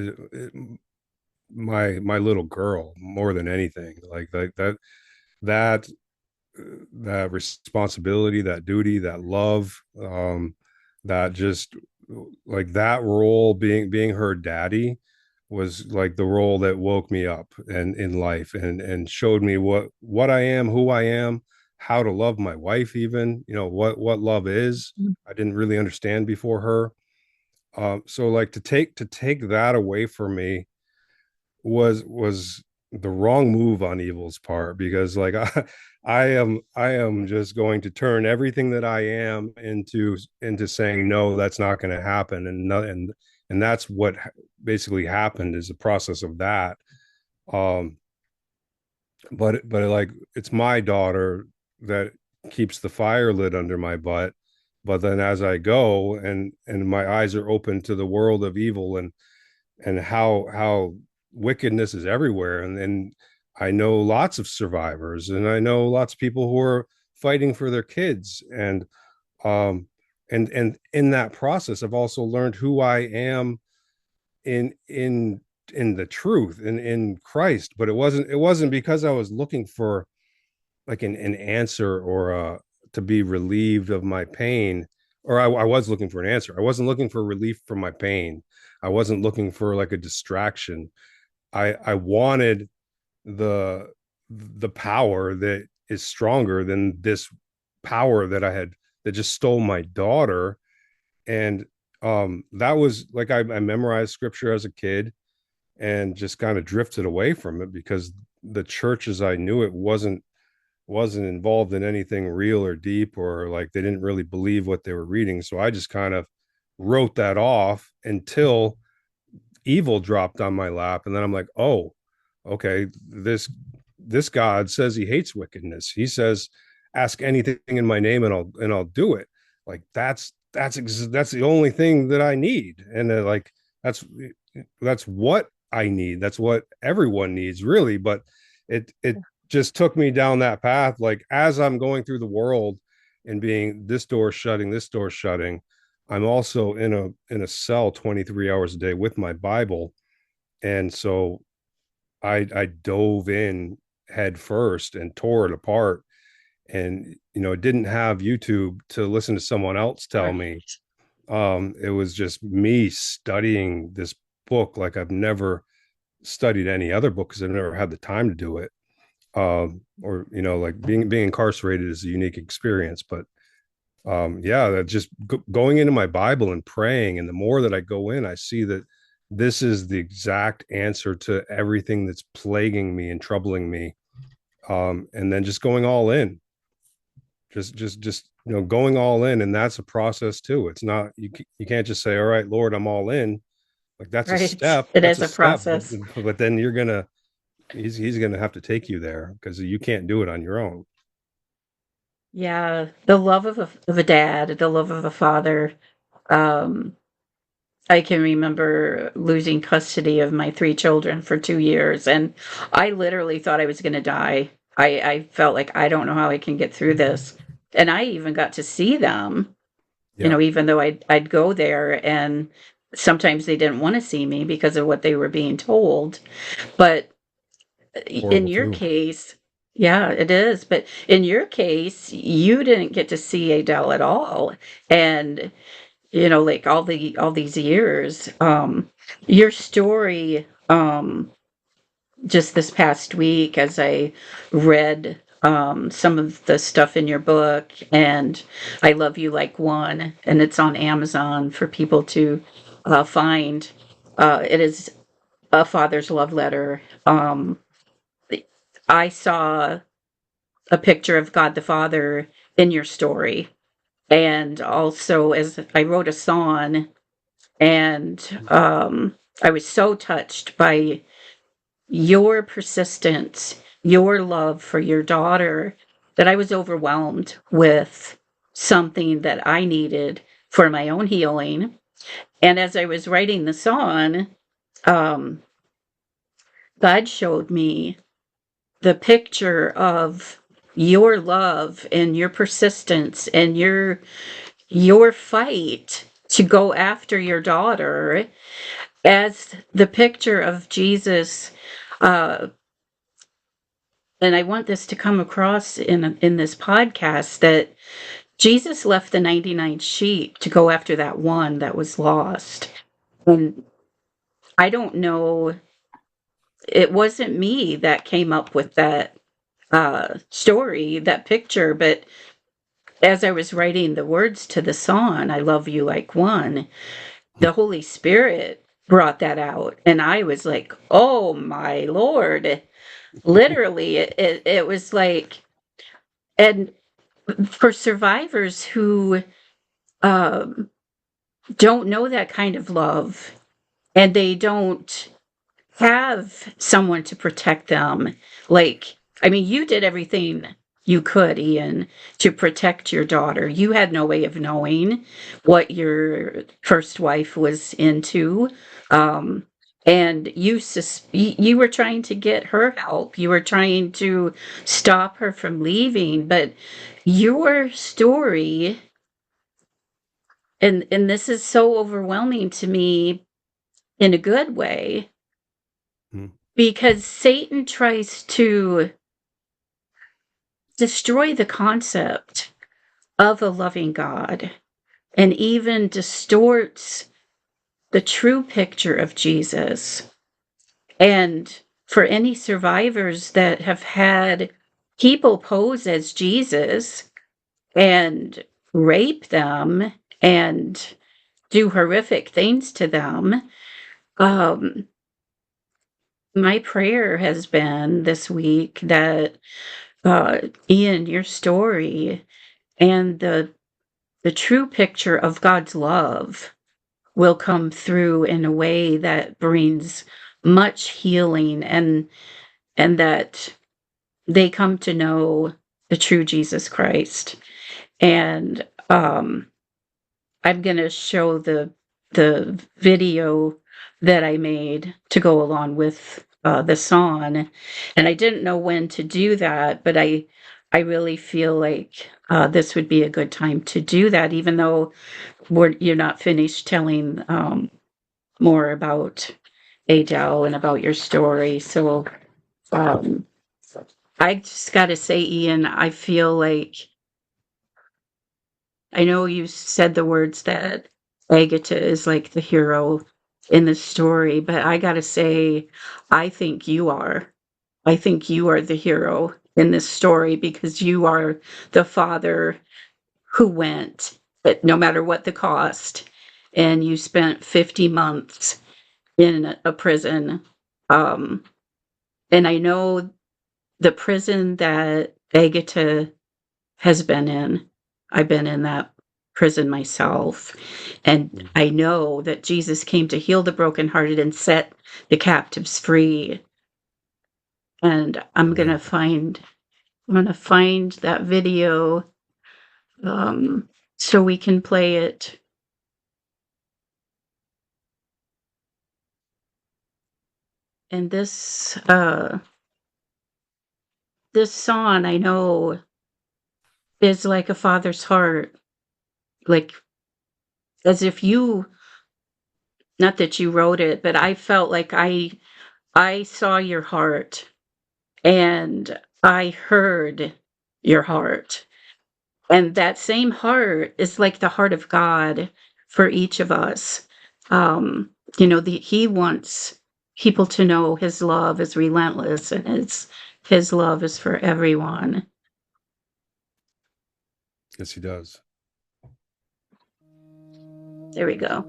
my little girl more than anything. Like that that responsibility, that duty, that love, that just like that role, being her daddy, was like the role that woke me up and in life, and showed me what I am, who I am, how to love my wife, even, you know, what love is. I didn't really understand before her. So like to take that away from me was the wrong move on evil's part, because like I am just going to turn everything that I am into saying no, that's not going to happen, and that's what basically happened, is the process of that. um but like it's my daughter that keeps the fire lit under my butt. But then as I go, and my eyes are open to the world of evil, and how wickedness is everywhere, and I know lots of survivors, and I know lots of people who are fighting for their kids, um and in that process I've also learned who I am in in in the truth, in Christ. But it wasn't because I was looking for like an answer, or to be relieved of my pain. Or I was looking for an answer. I wasn't looking for relief from my pain. I wasn't looking for like a distraction. I wanted the the power that is stronger than this power that I had, that just stole my daughter. And that was like I memorized scripture as a kid, and just kind of drifted away from it, because the church as I knew it wasn't involved in anything real or deep, or like they didn't really believe what they were reading. So I just kind of wrote that off until evil dropped on my lap. And then I'm like, oh, okay, this God says he hates wickedness. He says, ask anything in my name, and I'll do it. Like that's the only thing that I need. And like that's what I need. That's what everyone needs, really. But it just took me down that path. Like as I'm going through the world and being this door shutting, I'm also in a cell 23 hours a day with my Bible. And so I dove in head first and tore it apart. And you know, didn't have YouTube to listen to someone else tell me. Right. It was just me studying this book like I've never studied any other book, because I've never had the time to do it. Or you know, like being incarcerated is a unique experience. But yeah, that just going into my Bible and praying, and the more that I go in, I see that this is the exact answer to everything that's plaguing me and troubling me. And then just going all in, just you know, going all in. And that's a process too. It's not, you can't just say, all right, Lord, I'm all in. Like Right. It that's is a a step. process. But then you're gonna, he's gonna have to take you there, because you can't do it on your own. Yeah, the love of a dad, the love of a father. Um, I can remember losing custody of my 3 children for 2 years, and I literally thought I was gonna die. I felt like I don't know how I can get through this. And I even got to see them, Yeah. even though I'd go there and sometimes they didn't want to see me because of what they were being told. But in Horrible your too. case, yeah, it is. But in your case, you didn't get to see Adele at all. And like all these years, your story, just this past week as I read some of the stuff in your book, and I Love You Like One, and it's on Amazon for people to find. It is a father's love letter. I saw a picture of God the Father in your story, and also as I wrote a song, and I was so touched by your persistence, your love for your daughter, that I was overwhelmed with something that I needed for my own healing. And as I was writing the song, um, God showed me the picture of your love and your persistence and your fight to go after your daughter as the picture of Jesus. And I want this to come across in this podcast, that Jesus left the 99 sheep to go after that one that was lost. And I don't know, it wasn't me that came up with that story, that picture, but as I was writing the words to the song, I Love You Like One, the Holy Spirit brought that out. And I was like, oh my Lord. Literally, it was like, and for survivors who um, don't know that kind of love, and they don't have someone to protect them. Like, I mean, you did everything you could, Iain, to protect your daughter. You had no way of knowing what your first wife was into. Um, and you were trying to get her help. You were trying to stop her from leaving. But your story, and this is so overwhelming to me in a good way, Mm. because Satan tries to destroy the concept of a loving God and even distorts the true picture of Jesus. And for any survivors that have had people pose as Jesus and rape them and do horrific things to them, um, my prayer has been this week that Iain, your story and the true picture of God's love will come through in a way that brings much healing, and that they come to know the true Jesus Christ. And I'm going to show the video that I made to go along with the song, and I didn't know when to do that, but I really feel like this would be a good time to do that, even though you're not finished telling more about Adele and about your story. So um, I just got to say, Iain, I feel like, I know you said the words that Agatha is like the hero in the story, but I gotta say, I think you are. I think you are the hero in this story, because you are the father who went, but no matter what the cost, and you spent 50 months in a prison. Um, and I know the prison that Agatha has been in. I've been in that prison myself. And I know that Jesus came to heal the brokenhearted and set the captives free. And Amen. I'm gonna find that video so we can play it. And this this song, I know, is like a father's heart, like as if you, not that you wrote it, but I felt like I saw your heart and I heard your heart. And that same heart is like the heart of God for each of us. He wants people to know his love is relentless and his love is for everyone. Yes, he does. There we go.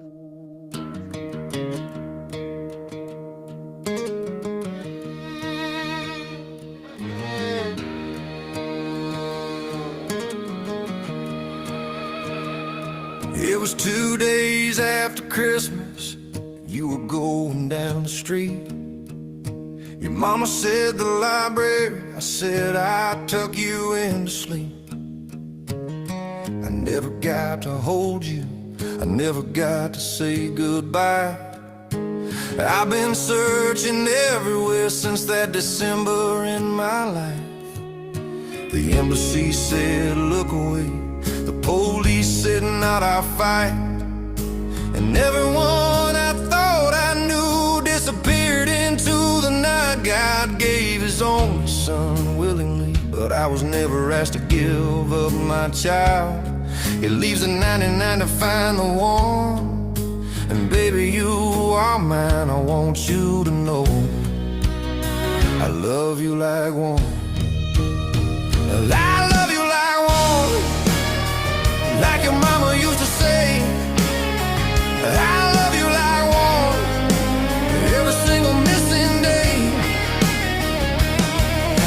It was 2 days after Christmas, you were going down the street. Your mama said the library, I said I'd tuck you in to sleep. I never got to hold you, I never got to say goodbye. I've been searching everywhere since that December in my life. The embassy said look away, the police said not our fight. And everyone I thought I knew disappeared into the night. God gave his only son willingly, but I was never asked to give up my child. It leaves the 99 to find the one. And baby, you are mine, I want you to know I love you like one. I love you like one, like your mama used to say. I love you like one, every single missing day.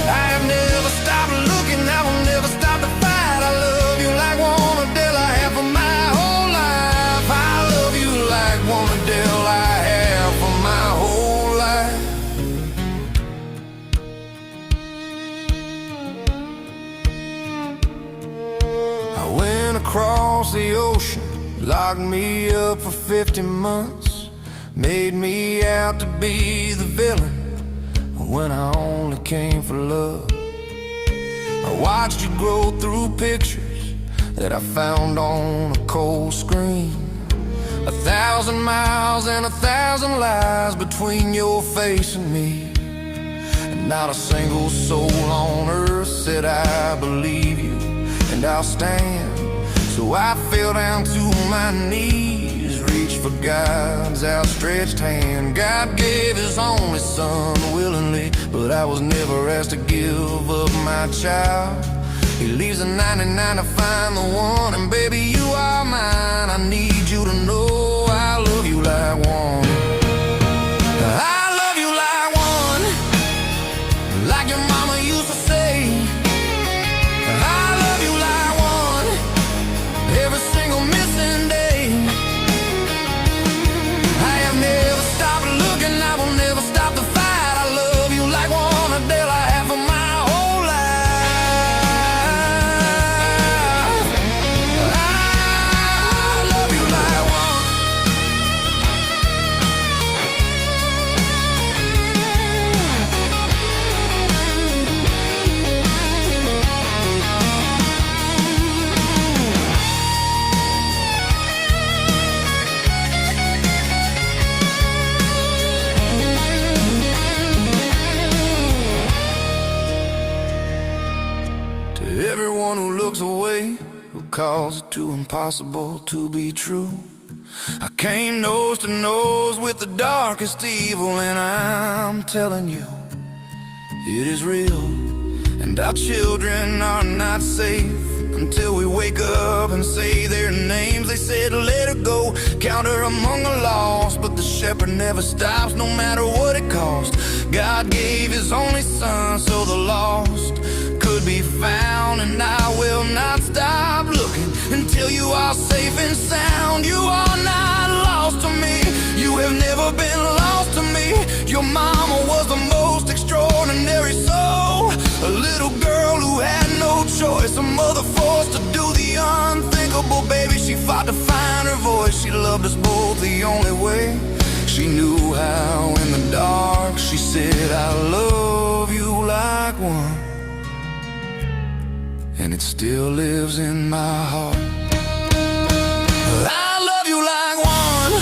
I have never stopped looking, I will never stop to fight. I love you like one, Adele, I have for my whole life. I love you like one, Adele, I have for my whole life. I went across the ocean, locked me up for 50 months, made me out to be the villain when I only came for love. I watched you grow through pictures that I found on a cold screen. 1,000 miles and 1,000 lies between your face and me. And not a single soul on earth said I believe you and I'll stand. So I fell down to my knees, reached for God's outstretched hand. God gave his only son willingly, but I was never asked to give up my child. He leaves the 99 to find the one. And baby, you are mine, I need you to know I love you like one. I love you like one, like your mama used to say. I love you like one, every single missing day. I have never stopped looking, I will never stop the fight. I love you like one, Adele, I have for my whole life. I love you like one. To everyone who looks away, who calls it too impossible to be true, I came nose to nose with the darkest evil, and I'm telling you, it is real. And our children are not safe until we wake up and say their names. They said let her go, count her among the lost, but the shepherd never stops, no matter what it costs. God gave his only son so the lost could be found, and I will not stop looking until you are safe and sound. You are not lost to me, you have never been lost to me. Your mama was the most extraordinary soul, a little girl who had no choice, a mother forced to do the unthinkable. Baby, she fought to find her voice, she loved us both the only way she knew how. In the dark she said I love you like one. and it still lives in my heart. I love you like one,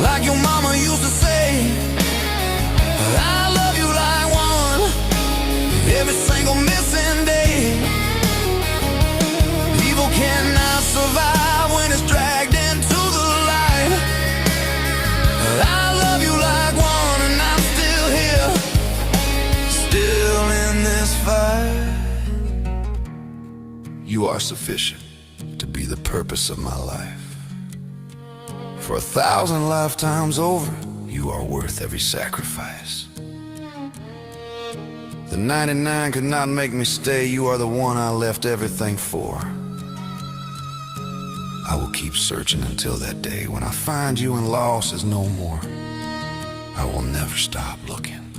like your mama used to say. I love you like one, every single missing day. Evil cannot survive when it's dragged into the light. I love you like one, and I'm still here, still in this fight. You are sufficient to be the purpose of my life. For 1,000 lifetimes over, you are worth every sacrifice. The 99 could not make me stay. You are the one I left everything for. I will keep searching until that day when I find you and loss is no more. I will never stop looking.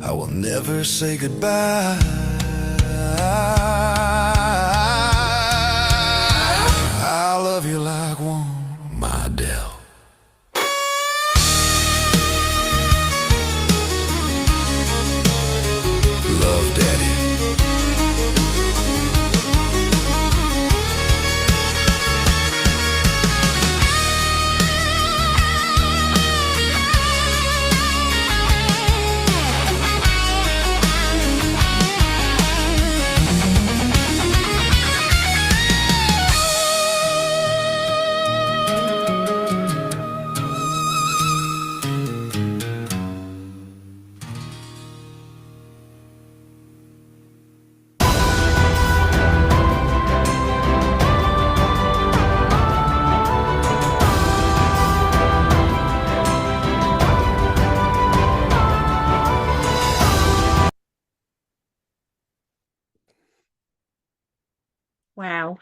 I will never say goodbye. I love you like one, my Adele. Love, Daddy. Wow.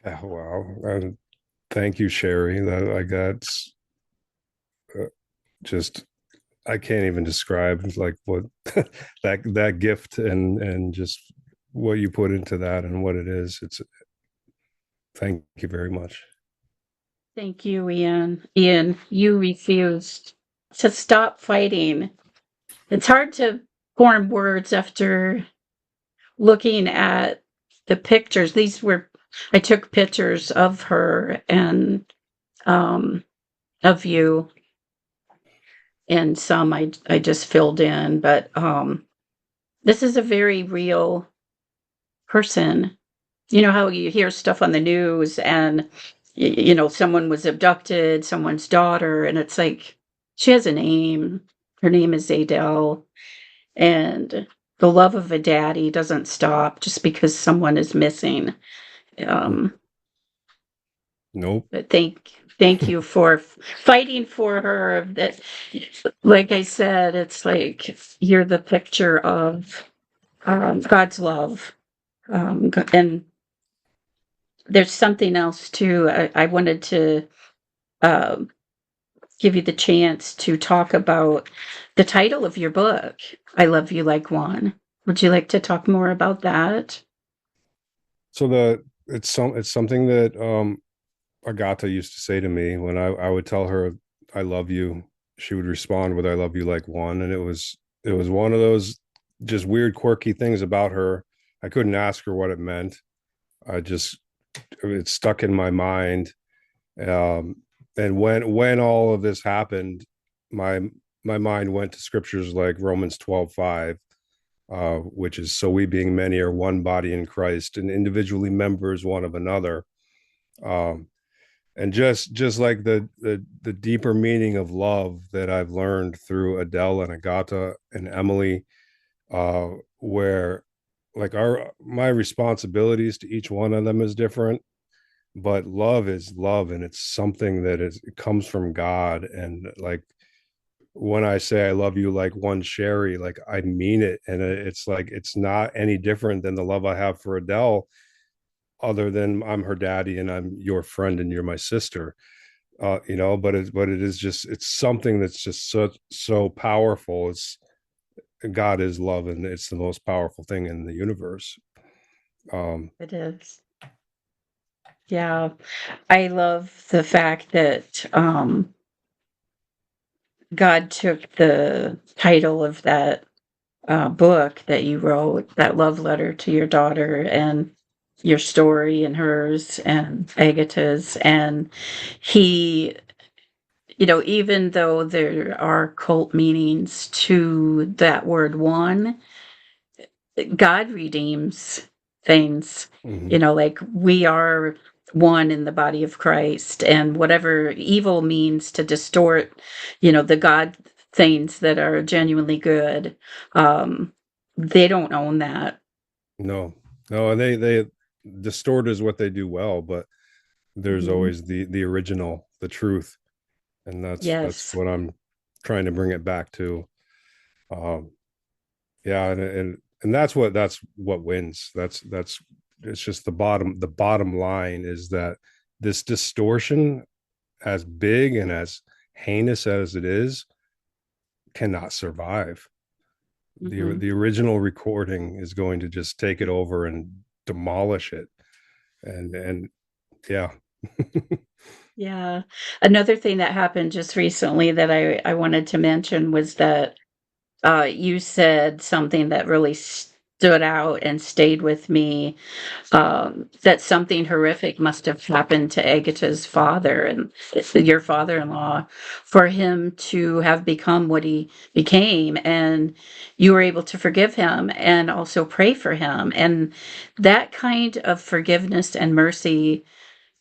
Yeah, wow. And thank you, Sherry. That's just, I can't even describe like what that gift and just what you put into that and what it is. Thank you very much. Thank you, Ian. Ian, you refused to stop fighting. It's hard to form words after looking at the pictures. I took pictures of her and of you, and some I just filled in, but this is a very real person. You know how you hear stuff on the news and someone was abducted, someone's daughter, and it's like she has a name. Her name is Adelle, and the love of a daddy doesn't stop just because someone is missing. Nope. But thank you for fighting for her. That, like I said, it's like you're the picture of God's love. And there's something else too. I wanted to um, give you the chance to talk about the title of your book, I Love You Like One. Would you like to talk more about that? So it's something that Agatha used to say to me when I would tell her I love you. She would respond with I love you like one. And it was one of those just weird, quirky things about her. I couldn't ask her what it meant. It stuck in my mind. And when all of this happened, my mind went to scriptures like Romans 12:5, which is, so we being many are one body in Christ and individually members one of another. And just like the deeper meaning of love that I've learned through Adele and Agatha and Emily, where like my responsibilities to each one of them is different, but love is love, and it's something that it comes from God. And like when I say I love you like one Sherry, like I mean it. And it's like it's not any different than the love I have for Adele, other than I'm her daddy and I'm your friend and you're my sister. But it is just, it's something that's just so powerful. God is love, and it's the most powerful thing in the universe. It is. Yeah. I love the fact that God took the title of that book that you wrote, that love letter to your daughter, and your story and hers and Agatha's. And he, even though there are cult meanings to that word one, God redeems things, Mhm. like we are one in the body of Christ, and whatever evil means to distort, the God things that are genuinely good, they don't own that. No, no, and they distort is what they do well, but there's Mhm. always the original, the truth, and that's Yes. what I'm trying to bring it back to. Um, yeah, and that's what wins. That's it's just the bottom line is that this distortion, as big and as heinous as it is, cannot survive. Mhm. The original recording is going to just take it over and demolish it. And yeah. Yeah. Another thing that happened just recently that I wanted to mention was that you said something that really stood out and stayed with me, that something horrific must have happened to Agatha's father and your father-in-law for him to have become what he became. And you were able to forgive him and also pray for him. And that kind of forgiveness and mercy,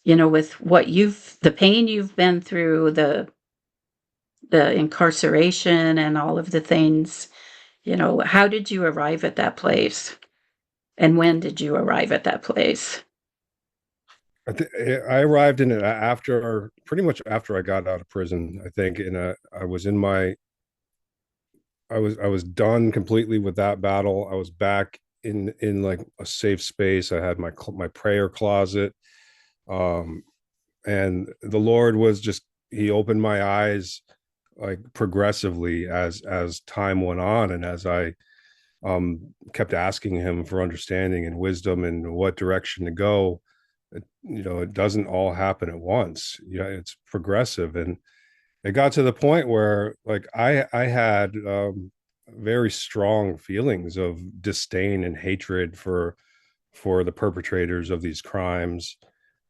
with the pain you've been through, the incarceration and all of the things, how did you arrive at that place? And when did you arrive at that place? I arrived in it after, pretty much after I got out of prison, I think. And I was in my, I was done completely with that battle. I was back in like a safe space. I had my prayer closet, um, and the Lord was just, He opened my eyes like progressively as time went on, and as I kept asking Him for understanding and wisdom and what direction to go. It doesn't all happen at once. It's progressive, and it got to the point where like I had very strong feelings of disdain and hatred for the perpetrators of these crimes,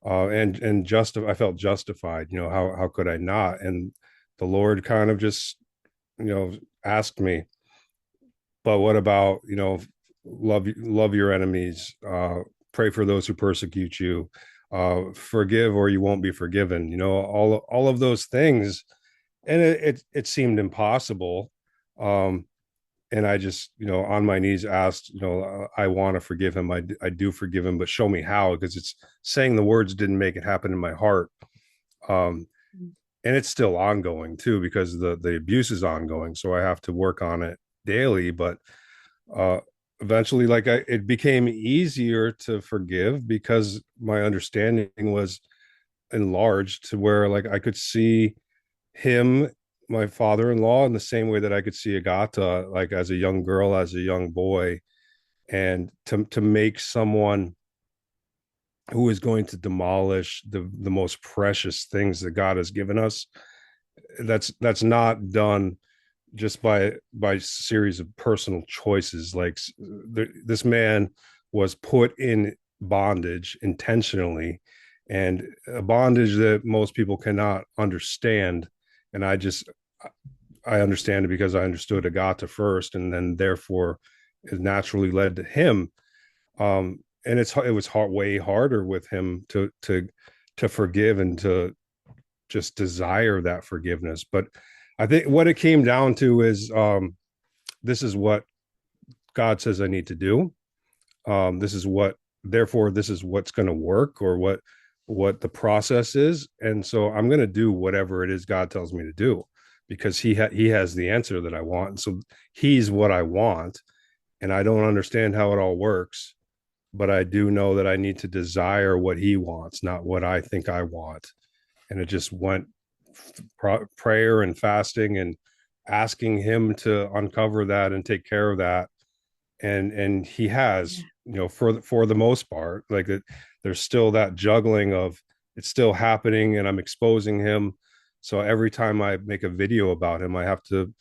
and just I felt justified. How could I not? And the Lord kind of just asked me, but what about love your enemies, pray for those who persecute you, forgive or you won't be forgiven. All of those things, and it seemed impossible. Um, and I just on my knees asked, I want to forgive him. I do forgive him, but show me how, because it's saying the words didn't make it happen in my heart. Um, and it's still ongoing too, because the abuse is ongoing, so I have to work on it daily. But uh eventually, like, it became easier to forgive because my understanding was enlarged to where like I could see him, my father-in-law, in the same way that I could see Agata, like as a young girl, as a young boy. And to make someone who is going to demolish the most precious things that God has given us, that's not done just by series of personal choices. Like, this man was put in bondage intentionally, and a bondage that most people cannot understand. And I understand it because I understood Agata first, and then therefore it naturally led to him. And it was way harder with him to forgive and to just desire that forgiveness. But I think what it came down to is, this is what God says I need to do. This is what, therefore, this is what's going to work, or what the process is. And so I'm going to do whatever it is God tells me to do, because he has the answer that I want. And so he's what I want, and I don't understand how it all works, but I do know that I need to desire what he wants, not what I think I want. And it just went prayer and fasting and asking him to uncover that and take care of that. And he has, Yeah. for the most part. Like, there's still that juggling of, it's still happening and I'm exposing him. So every time I make a video about him, I have to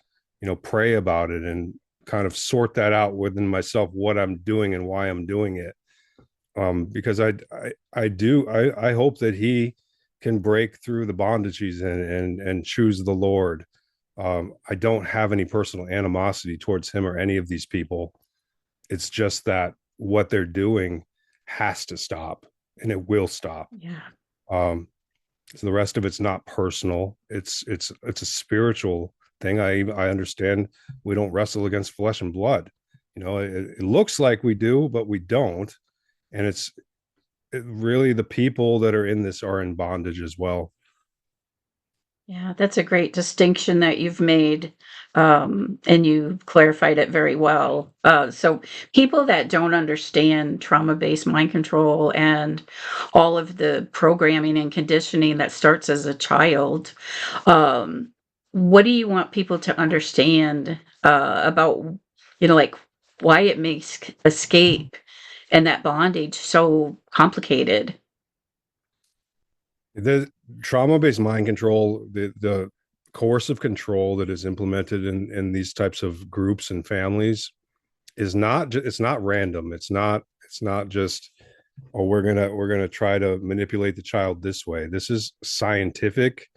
pray about it and kind of sort that out within myself, what I'm doing and why I'm doing it. Because I hope that he can break through the bondage he's in and choose the Lord. I don't have any personal animosity towards him or any of these people. It's just that what they're doing has to stop, and it will stop. Yeah. So the rest of it's not personal. It's a spiritual thing. I understand we don't wrestle against flesh and blood. It looks like we do, but we don't. And really the people that are in this are in bondage as well. Yeah, that's a great distinction that you've made, and you clarified it very well. So people that don't understand trauma-based mind control and all of the programming and conditioning that starts as a child, um, what do you want people to understand about, like why it makes escape and that bondage so complicated? The trauma-based mind control, the coercive control that is implemented in these types of groups and families is not it's not random. It's not just, oh, we're gonna try to manipulate the child this way. This is scientific.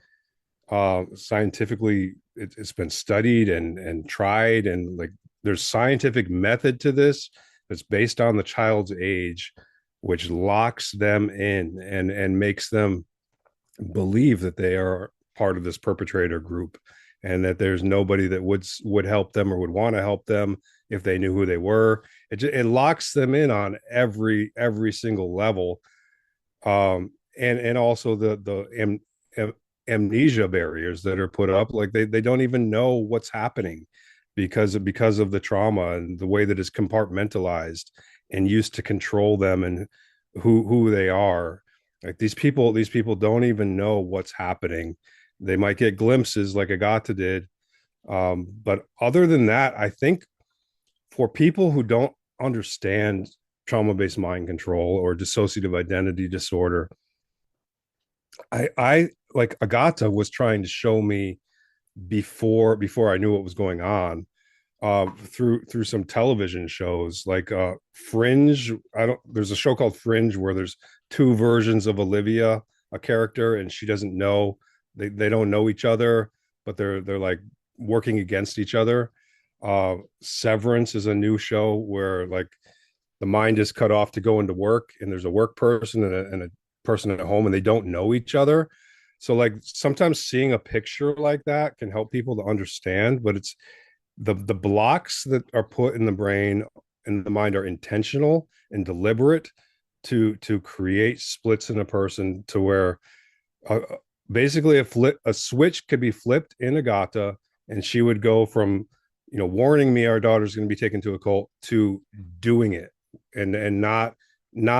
Scientifically, it's been studied and tried, and like there's scientific method to this that's based on the child's age, which locks them in and makes them believe that they are part of this perpetrator group, and that there's nobody that would help them or would want to help them if they knew who they were. It locks them in on every single level. And also the amnesia barriers that are put up, like they don't even know what's happening because of the trauma and the way that it's compartmentalized and used to control them and who they are. Like these people don't even know what's happening. They might get glimpses like Agata did, but other than that, I think for people who don't understand trauma-based mind control or dissociative identity disorder, I like Agata was trying to show me before I knew what was going on, through some television shows like Fringe. I don't There's a show called Fringe where there's two versions of Olivia, a character, and she doesn't know, they don't know each other, but they're like working against each other. Severance is a new show where like the mind is cut off to go into work, and there's a work person and a person at home, and they don't know each other. So like sometimes seeing a picture like that can help people to understand, but it's the blocks that are put in the brain and the mind are intentional and deliberate to create splits in a person to where uh, basically a switch could be flipped in Agata, and she would go from warning me our daughter's going to be taken to a cult to doing it, and not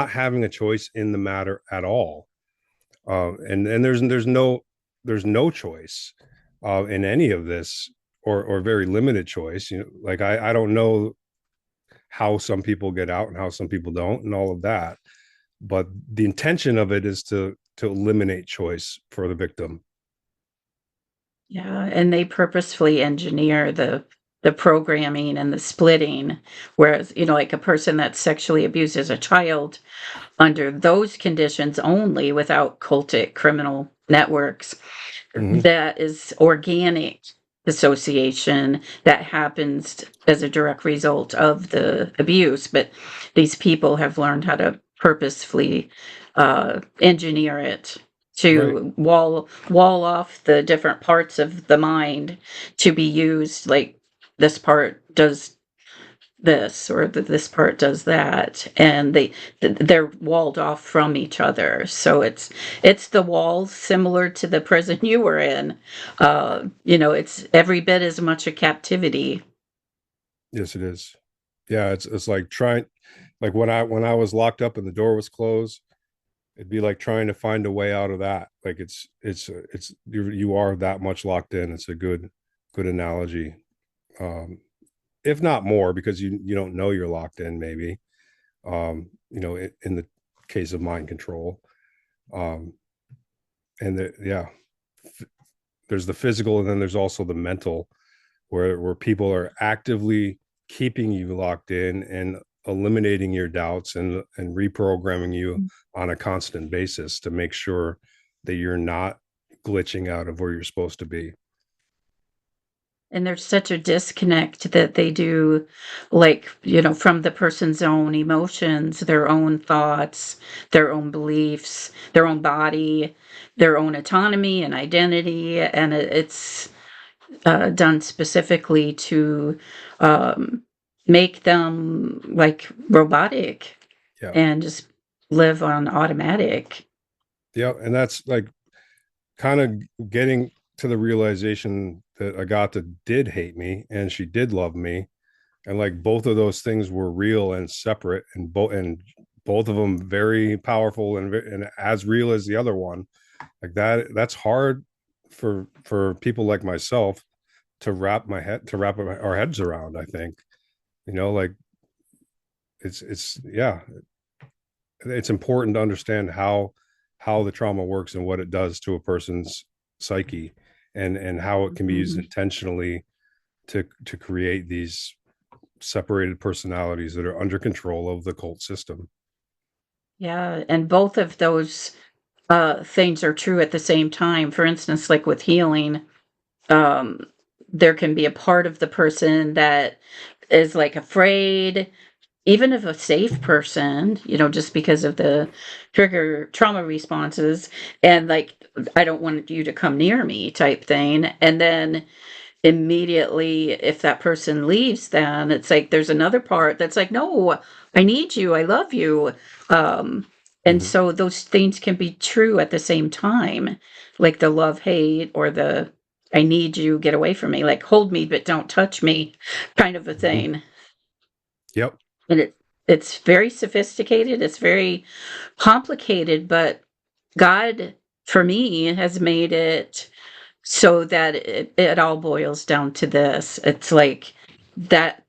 having a choice in the matter at all. And there's no choice in any of this, or very limited choice. Like I don't know how some people get out and how some people don't and all of that, but the intention of it is to eliminate choice for the victim. Yeah, and they purposefully engineer the programming and the splitting, whereas, like a person that's sexually abused as a child under those conditions only without cultic criminal networks, Mm-hmm. that is organic dissociation that happens as a direct result of the abuse. But these people have learned how to purposefully engineer it Right. to wall off the different parts of the mind to be used, like this part does this or this part does that, and they're walled off from each other. So it's the walls similar to the prison you were in. It's every bit as much a captivity. Yes, it is. Yeah, it's like trying, like when I was locked up and the door was closed, it'd be like trying to find a way out of that. Like you are that much locked in. It's a good analogy. If not more, because you don't know you're locked in, maybe. In the case of mind control. um yeah, there's the physical, and then there's also the mental, where people are actively keeping you locked in and eliminating your doubts and reprogramming you on a constant basis to make sure that you're not glitching out of where you're supposed to be. And there's such a disconnect that they do, like, from the person's own emotions, their own thoughts, their own beliefs, their own body, their own autonomy and identity. And it's done specifically to make them like robotic Yeah. and just live on automatic. Yeah. And that's like kind of getting to the realization that Agatha did hate me and she did love me. And like both of those things were real and separate, and both of them very powerful and as real as the other one. Like that's hard for people like myself to wrap our heads around. I think, like it's yeah, it's important to understand how the trauma works and what it does to a person's psyche, and how it can be used intentionally to create these separated personalities that are under control of the cult system. Yeah, and both of those things are true at the same time. For instance, like with healing, um, there can be a part of the person that is like afraid, even of a safe person, just because of the trigger trauma responses, and like, I don't want you to come near me type thing. And then immediately, if that person leaves, then it's like there's another part that's like, no, I need you, I love you. And so those things can be true at the same time, like the love hate, or the I need you, get away from me, like hold me but don't touch me kind of a thing. Yep. And it's very sophisticated, it's very complicated, but God, for me, has made it so that it all boils down to this. It's like that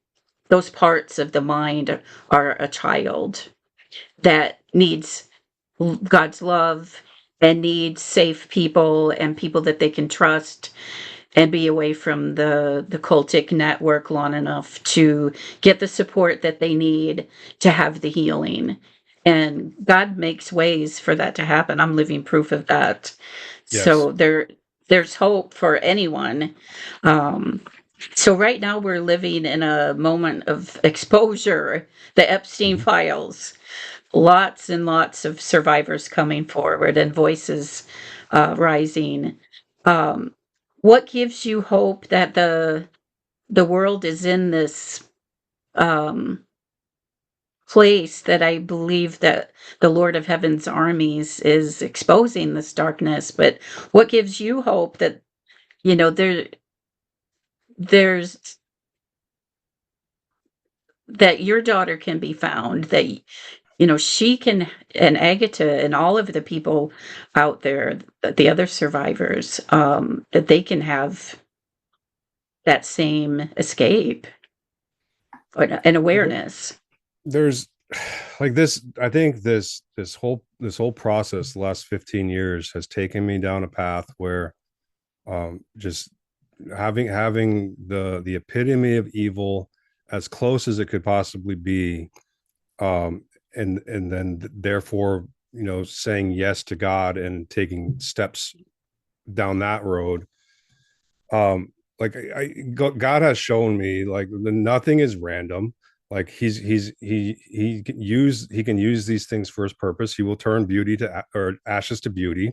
those parts of the mind are a child that needs God's love and needs safe people and people that they can trust, and be away from the cultic network long enough to get the support that they need to have the healing. And God makes ways for that to happen. I'm living proof of that. Yes. So there's hope for anyone. So right now we're living in a moment of exposure, the Epstein files, lots and lots of survivors coming forward and voices rising. Um, what gives you hope that the world is in this um, place that I believe that the Lord of Heaven's armies is exposing this darkness? But what gives you hope that there's that your daughter can be found, that she can, and Agatha and all of the people out there, the other survivors, that they can have that same escape and awareness. There's like this, I think this whole process the last 15 years has taken me down a path where just having the epitome of evil as close as it could possibly be, and then therefore saying yes to God and taking steps down that road. Like God has shown me like nothing is random. Like he can use these things for his purpose. He will turn beauty to or ashes to beauty.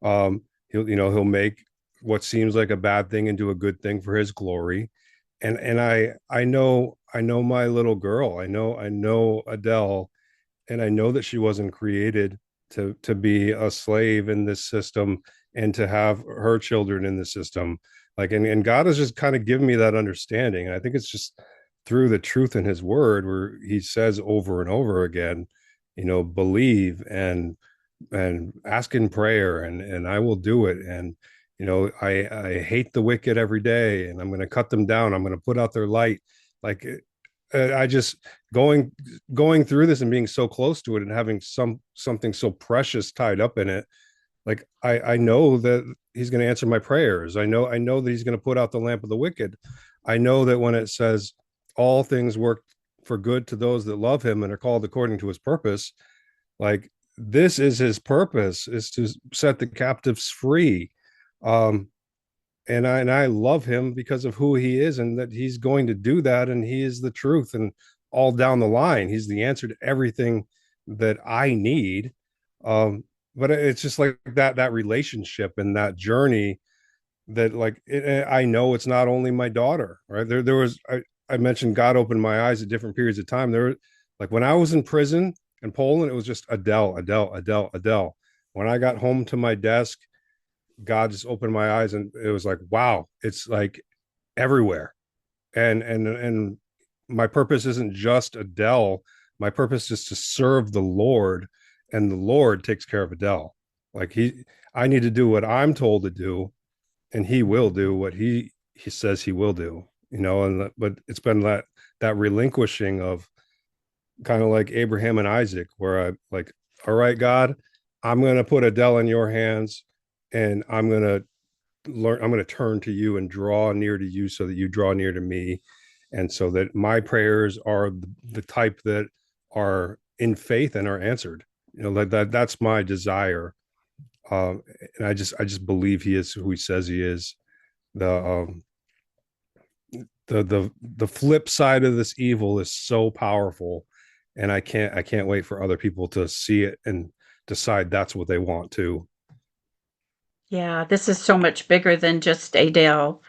He'll make what seems like a bad thing into a good thing for his glory. And I know my little girl. I know Adele, and I know that she wasn't created to be a slave in this system and to have her children in the system. Like, and God has just kind of given me that understanding. And I think it's just through the truth in his word where he says over and over again, believe and ask in prayer, and I will do it. And I hate the wicked every day, and I'm going to cut them down. I'm going to put out their light. Like I just going through this and being so close to it and having something so precious tied up in it. Like I know that he's going to answer my prayers. I know that he's going to put out the lamp of the wicked. I know that when it says all things work for good to those that love him and are called according to his purpose. Like, this is his purpose, is to set the captives free. And I love him because of who he is, and that he's going to do that, and he is the truth, and all down the line he's the answer to everything that I need. But it's just like that relationship and that journey, that like I know it's not only my daughter, right? There was, I mentioned God opened my eyes at different periods of time. There, like when I was in prison in Poland, it was just Adelle, Adelle, Adelle, Adelle. When I got home to my desk, God just opened my eyes, and it was like, wow, it's like everywhere. And my purpose isn't just Adelle. My purpose is to serve the Lord, and the Lord takes care of Adelle. Like I need to do what I'm told to do, and he will do what he says he will do, and but it's been that relinquishing of, kind of like Abraham and Isaac, where I like, all right, God, I'm going to put Adelle in your hands, and I'm going to turn to you and draw near to you so that you draw near to me. And so that my prayers are the type that are in faith and are answered. That's my desire. And I just believe he is who he says he is. The flip side of this evil is so powerful, and I can't wait for other people to see it and decide that's what they want to. Yeah, this is so much bigger than just Adele.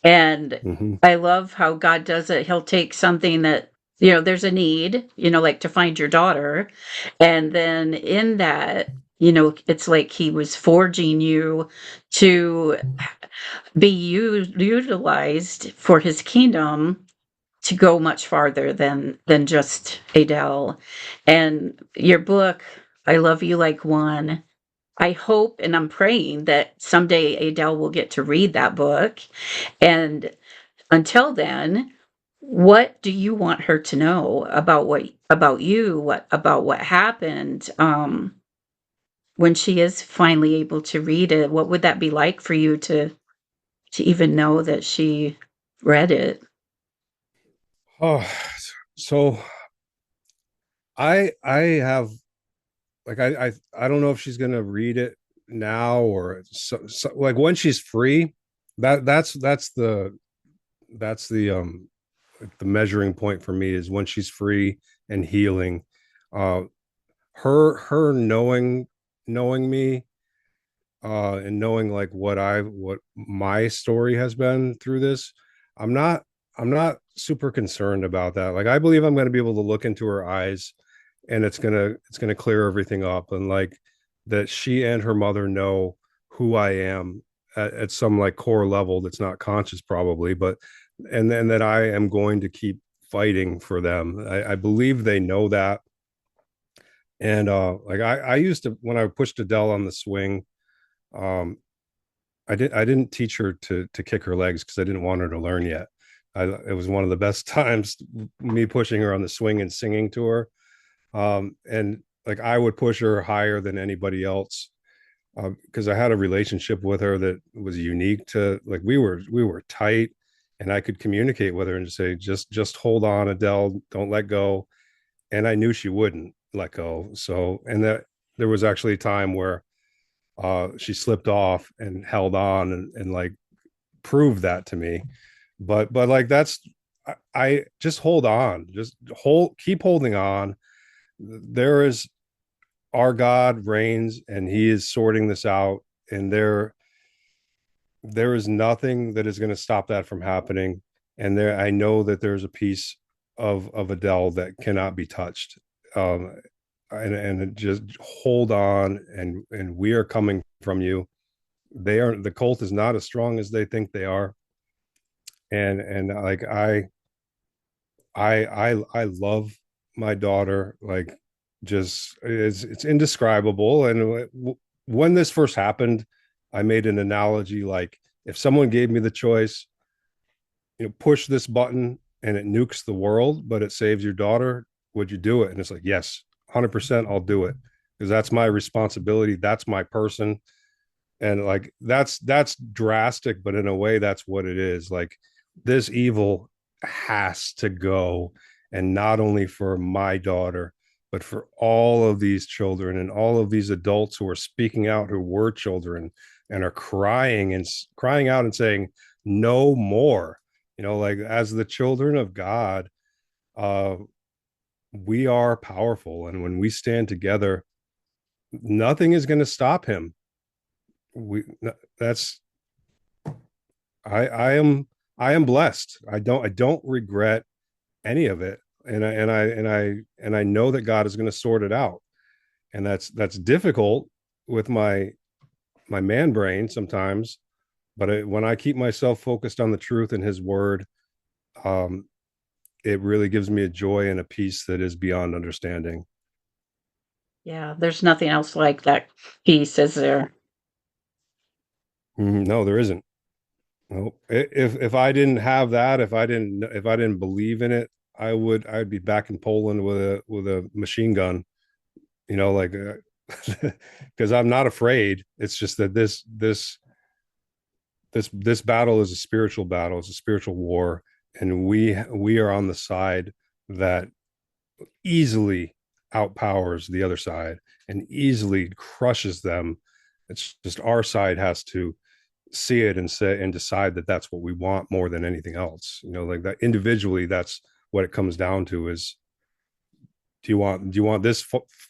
And Mm-hmm. I love how God does it. He'll take something that, there's a need, like to find your daughter. And then in that, it's like he was forging you to be utilized for his kingdom to go much farther than just Adele. And your book, I Love You Like One. I hope and I'm praying that someday Adele will get to read that book. And until then, what do you want her to know about what happened when she is finally able to read it? What would that be like for you to even know that she read it? Oh, so I have, like, I don't know if she's gonna read it now, or like when she's free. That's the the measuring point for me, is when she's free and healing. Uh, her knowing me, and knowing like what my story has been through this. I'm not super concerned about that. Like, I believe I'm going to be able to look into her eyes, and it's gonna clear everything up, and like that she and her mother know who I am at some like core level that's not conscious probably, but and then that I am going to keep fighting for them. I believe they know that. And like I used to, when I pushed Adele on the swing, um I didn't teach her to kick her legs because I didn't want her to learn yet. It was one of the best times, me pushing her on the swing and singing to her. And like I would push her higher than anybody else, because I had a relationship with her that was unique to, like, we were tight, and I could communicate with her and say, just hold on, Adele, don't let go. And I knew she wouldn't let go. So, and that there was actually a time where she slipped off and held on, and like proved that to me. But like that's, I just hold on, just keep holding on. There is, our God reigns, and he is sorting this out, and there is nothing that is going to stop that from happening. And there, I know that there's a piece of Adele that cannot be touched. And just hold on, and we are coming from you. The cult is not as strong as they think they are. And like I love my daughter, like, just it's indescribable. And when this first happened, I made an analogy, like, if someone gave me the choice, push this button and it nukes the world, but it saves your daughter, would you do it? And it's like, yes, 100%, I'll do it, because that's my responsibility, that's my person. And like that's drastic, but in a way that's what it is. Like, this evil has to go, and not only for my daughter, but for all of these children and all of these adults who are speaking out, who were children and are crying out and saying no more. Like, as the children of God, uh we are powerful, and when we stand together, nothing is going to stop him. We that's I am blessed. I don't regret any of it, and I know that God is going to sort it out. And that's difficult with my man brain sometimes, but when I keep myself focused on the truth in his word, um it really gives me a joy and a peace that is beyond understanding. Yeah, there's nothing else like that peace, is there? No, there isn't. No, if I didn't have that, if I didn't believe in it, I'd be back in Poland with a machine gun, like, because I'm not afraid. It's just that this battle is a spiritual battle. It's a spiritual war, and we are on the side that easily outpowers the other side and easily crushes them. It's just our side has to see it and say and decide that that's what we want more than anything else. Like that individually, that's what it comes down to is, do you want this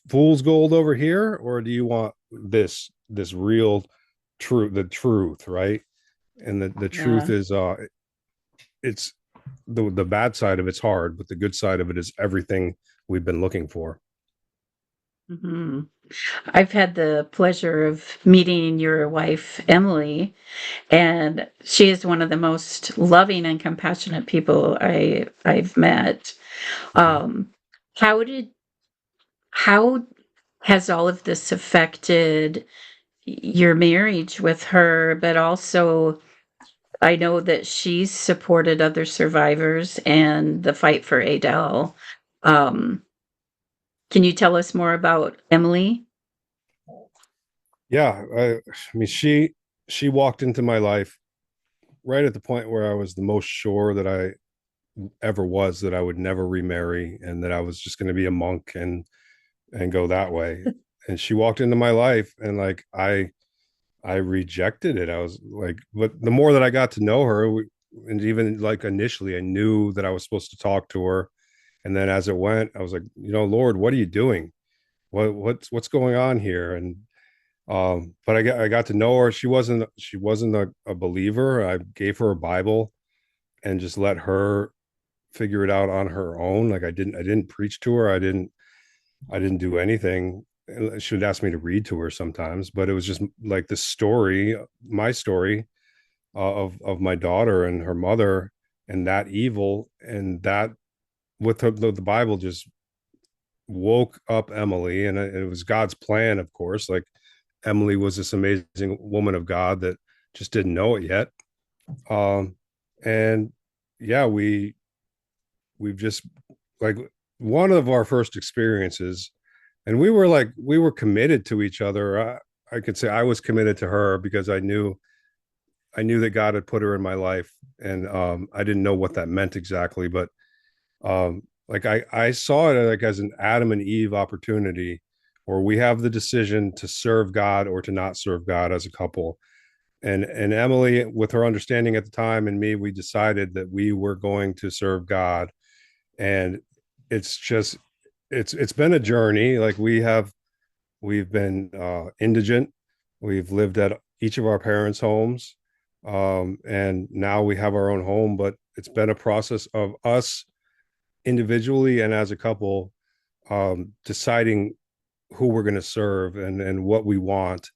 fool's gold over here, or do you want this real the truth, right? And the truth Yeah. is, it's the bad side of it's hard, but the good side of it is everything we've been looking for. hmm I've had the pleasure of meeting your wife, Emily, and she is one of the most loving and compassionate people I've met. Um, how did how has all of this affected your marriage with her? But also, I know that she's supported other survivors and the fight for Adele. Um, can you tell us more about Emily? Yeah, I mean, she walked into my life right at the point where I was the most sure that I ever was, that I would never remarry and that I was just going to be a monk and go that way. And she walked into my life, and like I rejected it. I was like, but the more that I got to know her, and even like initially, I knew that I was supposed to talk to her. And then as it went, I was like, Lord, what are you doing? What's going on here? And but I got to know her. She wasn't a believer. I gave her a Bible and just let her figure it out on her own. Like, I didn't preach to her. I didn't do anything. She would ask me to read to her sometimes, but it was just like the story, my story, of my daughter and her mother, and that evil, and that with the Bible just woke up Emily, and it was God's plan, of course. Like, Emily was this amazing woman of God that just didn't know it yet. And yeah, we've just, like, one of our first experiences, and we were committed to each other. I could say I was committed to her because I knew that God had put her in my life, and I didn't know what that meant exactly, but like I saw it like as an Adam and Eve opportunity, where we have the decision to serve God or to not serve God as a couple. And Emily, with her understanding at the time, and me, we decided that we were going to serve God. And it's just it's been a journey. Like, we've been indigent. We've lived at each of our parents' homes, and now we have our own home. But it's been a process of us individually and as a couple, deciding who we're going to serve and what we want,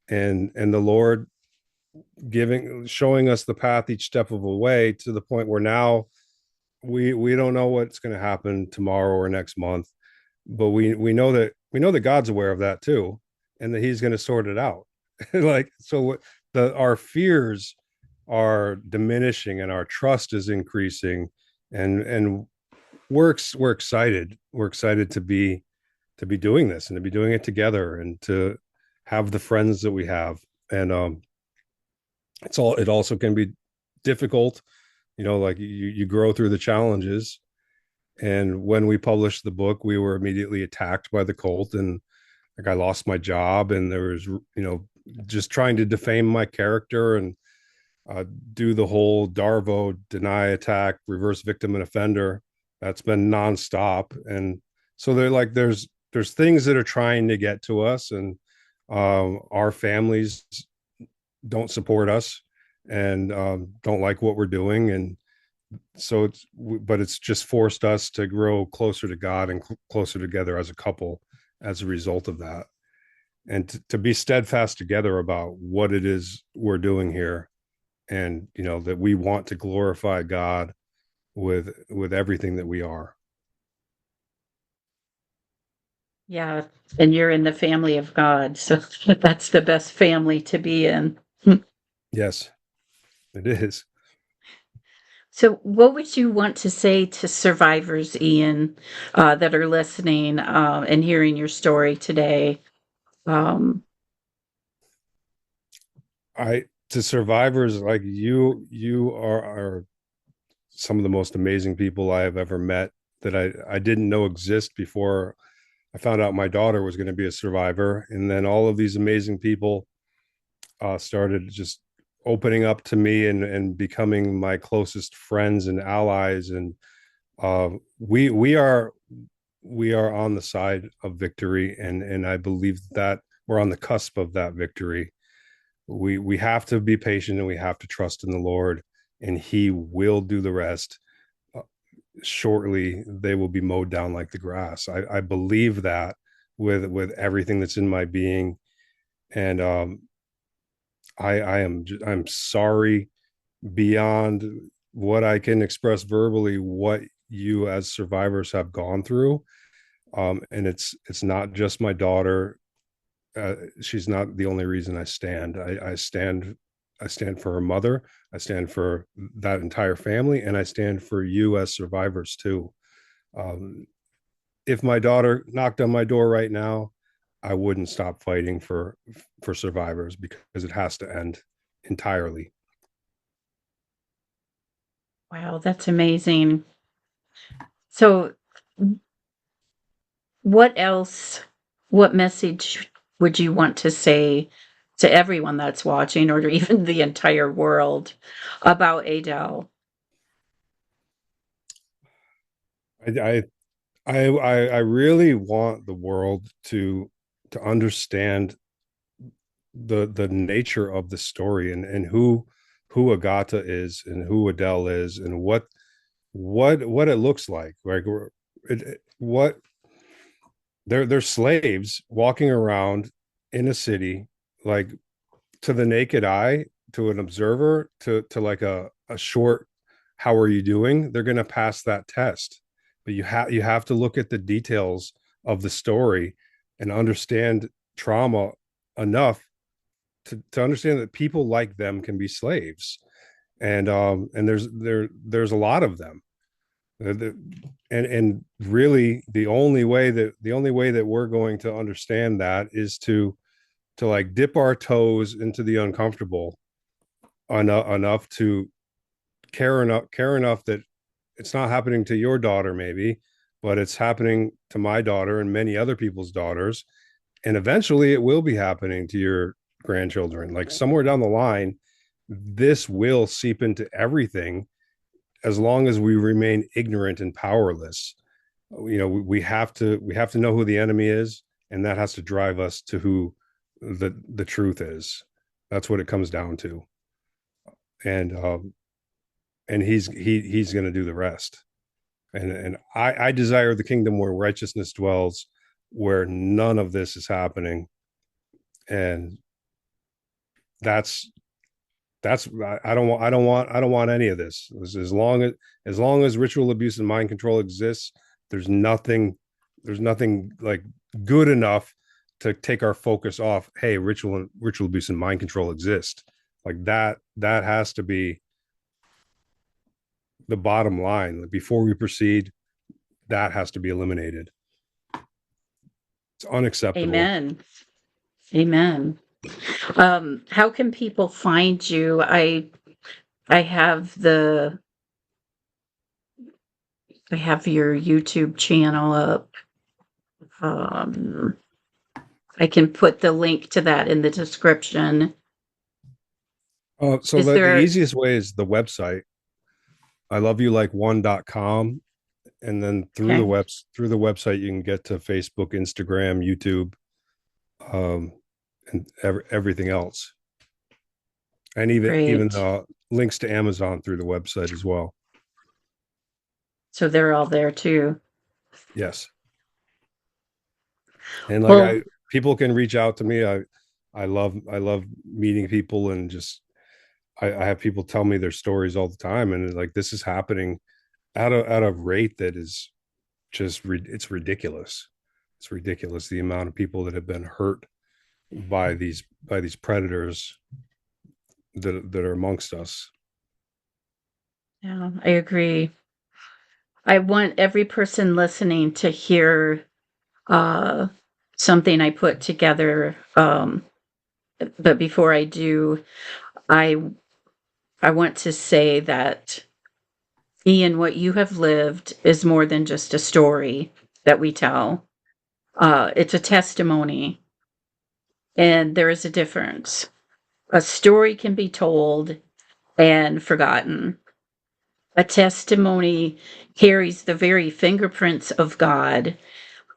and the Lord showing us the path each step of the way, to the point where now we don't know what's going to happen tomorrow or next month, but we know that God's aware of that too, and that He's going to sort it out. Like, so our fears are diminishing and our trust is increasing, and we're excited. We're excited to be doing this and to be doing it together and to have the friends that we have. And it also can be difficult like you grow through the challenges. And when we published the book, we were immediately attacked by the cult, and like I lost my job, and there was, just trying to defame my character and do the whole Darvo deny, attack, reverse victim and offender. That's been nonstop. And so they're like, there's things that are trying to get to us, and our families don't support us and don't like what we're doing. And so but it's just forced us to grow closer to God and closer together as a couple as a result of that. And to be steadfast together about what it is we're doing here, and that we want to glorify God with everything that we are. Yeah, and you're in the family of God, so that's the best family to be in. Yes, it is. So, what would you want to say to survivors, Iain, that are listening and hearing your story today? To survivors like you are some of the most amazing people I have ever met, that I didn't know exist before I found out my daughter was going to be a survivor. And then all of these amazing people started just opening up to me and becoming my closest friends and allies. And we are on the side of victory, and I believe that we're on the cusp of that victory. We have to be patient, and we have to trust in the Lord, and He will do the rest. Shortly they will be mowed down like the grass. I believe that with everything that's in my being. And I'm sorry beyond what I can express verbally what you as survivors have gone through. And it's not just my daughter. She's not the only reason I stand. I stand for her mother. I stand for that entire family, and I stand for you as survivors too. If my daughter knocked on my door right now, I wouldn't stop fighting for survivors, because it has to end entirely. Wow, that's amazing. So, what message would you want to say to everyone that's watching, or to even the entire world, about Adelle? I I really want the world to understand the nature of the story, and who Agata is, and who Adele is, and what it looks like. Like what they're slaves walking around in a city, like, to the naked eye, to an observer, to like a short how are you doing, they're going to pass that test. But you have to look at the details of the story and understand trauma enough to understand that people like them can be slaves. And there's a lot of them. And really the only way that we're going to understand that is to like dip our toes into the uncomfortable enough to care enough that it's not happening to your daughter maybe, but it's happening to my daughter and many other people's daughters, and eventually it will be happening to your grandchildren. Like, somewhere down the line this will seep into everything, as long as we remain ignorant and powerless. We have to know who the enemy is, and that has to drive us to who the truth is. That's what it comes down to. And he's going to do the rest. And I desire the kingdom where righteousness dwells, where none of this is happening. And that's I don't want any of this. As long as ritual abuse and mind control exists, there's nothing like good enough to take our focus off. Hey, ritual abuse and mind control exist. Like that has to be the bottom line. Before we proceed, that has to be eliminated. It's unacceptable. Amen. How can people find you? I have the I have your YouTube channel up. I can put the link to that in the description. So Is the there easiest way is the website, iloveyouLikeOne.com. And then through okay? through the website, you can get to Facebook, Instagram, YouTube, and everything else. And even Great. links to Amazon through the website as well. So they're all there too. Yes. And Well, people can reach out to me. I love meeting people, and just I have people tell me their stories all the time, and like this is happening at a rate that is just it's ridiculous. It's ridiculous the amount of people that have been hurt by these predators that are amongst us. yeah, I agree. I want every person listening to hear something I put together. But before I do, I want to say that Iain, what you have lived is more than just a story that we tell. It's a testimony, and there is a difference. A story can be told and forgotten. A testimony carries the very fingerprints of God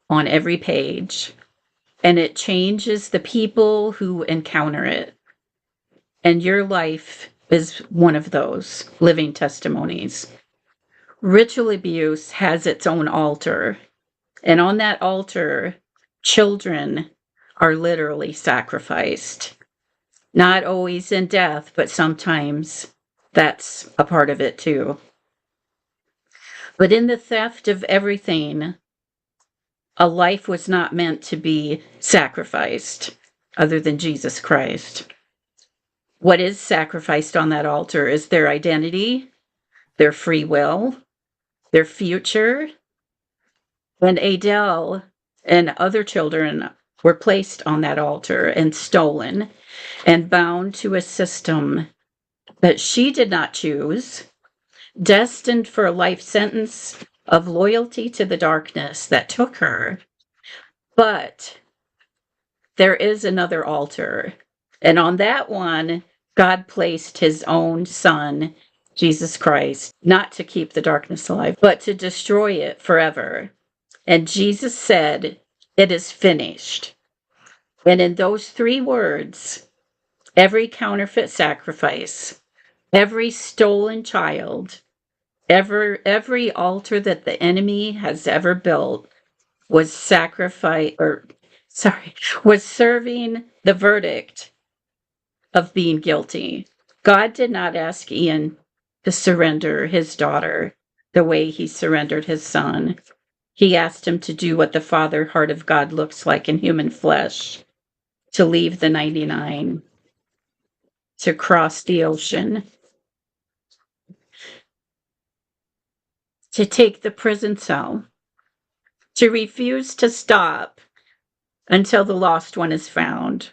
on every page, and it changes the people who encounter it. And your life is one of those living testimonies. Ritual abuse has its own altar, and on that altar, children are literally sacrificed. Not always in death, but sometimes that's a part of it too. But in the theft of everything, a life was not meant to be sacrificed other than Jesus Christ. What is sacrificed on that altar is their identity, their free will, their future. When Adelle and other children were placed on that altar and stolen and bound to a system that she did not choose, destined for a life sentence of loyalty to the darkness that took her. But there is another altar, and on that one, God placed his own son, Jesus Christ, not to keep the darkness alive, but to destroy it forever. And Jesus said, "It is finished." And in those 3 words, every counterfeit sacrifice, every stolen child, every altar that the enemy has ever built was was serving the verdict of being guilty. God did not ask Iain to surrender his daughter the way he surrendered his son. He asked him to do what the Father heart of God looks like in human flesh, to leave the 99, to cross the ocean, to take the prison cell, to refuse to stop until the lost one is found.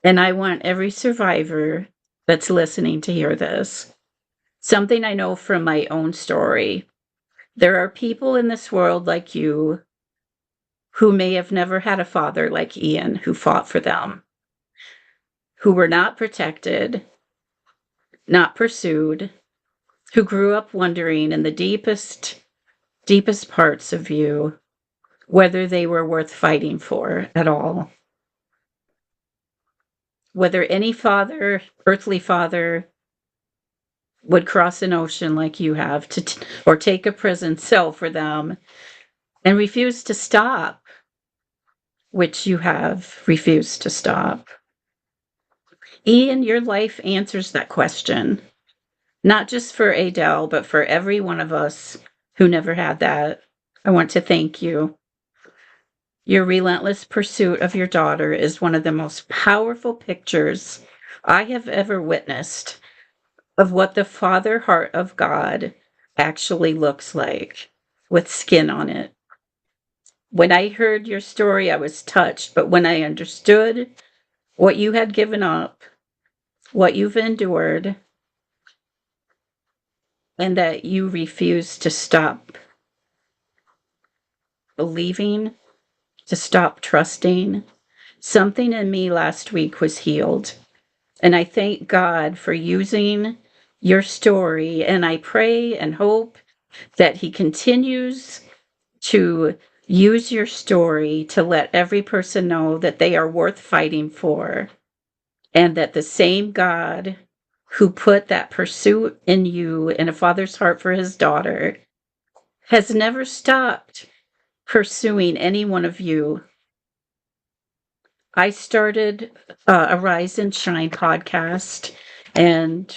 And I want every survivor that's listening to hear this. Something I know from my own story. There are people in this world like you who may have never had a father like Iain who fought for them, who were not protected, not pursued, who grew up wondering in the deepest parts of you whether they were worth fighting for at all. Whether any father, earthly father, would cross an ocean like you have or take a prison cell for them and refuse to stop, which you have refused to stop. Iain, your life answers that question, not just for Adelle, but for every one of us who never had that. I want to thank you. Your relentless pursuit of your daughter is one of the most powerful pictures I have ever witnessed of what the Father heart of God actually looks like, with skin on it. When I heard your story, I was touched, but when I understood what you had given up, what you've endured, and that you refused to stop believing, to stop trusting, something in me last week was healed. And I thank God for using your story. And I pray and hope that He continues to use your story to let every person know that they are worth fighting for, and that the same God who put that pursuit in you in a father's heart for his daughter has never stopped pursuing any one of you. I started a Rise and Shine podcast and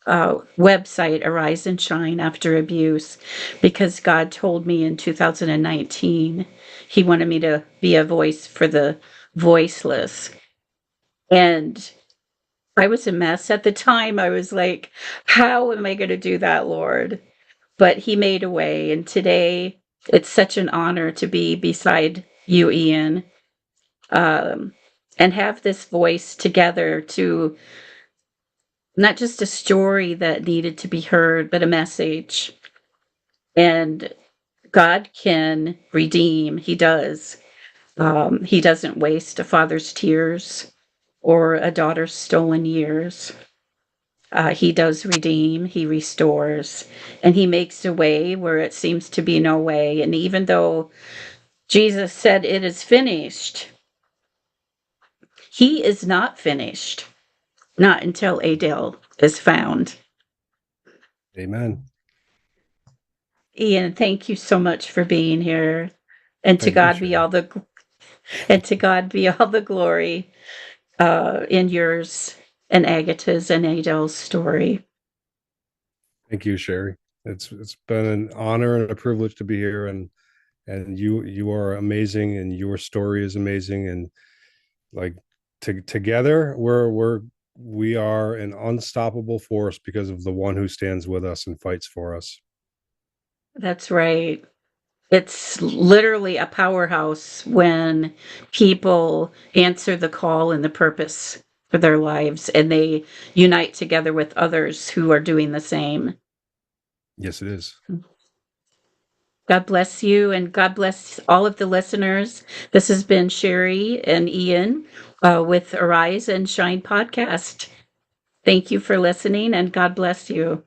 website, Arise and Shine After Abuse, because God told me in 2019 He wanted me to be a voice for the voiceless. And I was a mess at the time. I was like, how am I going to do that, Lord? But He made a way. And today it's such an honor to be beside you, Iain, and have this voice together to not just a story that needed to be heard, but a message. And God can redeem. He does. He doesn't waste a father's tears or a daughter's stolen years. He does redeem, He restores, and He makes a way where it seems to be no way. And even though Jesus said it is finished, He is not finished, not until Adelle is found. Amen. Iain, thank you so much for being here. And to Thank God you, be all the glory in yours and Agatha's and Adelle's story. Thank you, Sherry. It's been an honor and a privilege to be here, and you are amazing, and your story is amazing, and like together we are an unstoppable force because of the one who stands with us and fights for us. That's right. It's literally a powerhouse when people answer the call and the purpose for their lives, and they unite together with others who are doing the same. Yes, it is. God bless you, and God bless all of the listeners. This has been Sherry and Iain with Arise and Shine podcast. Thank you for listening, and God bless you.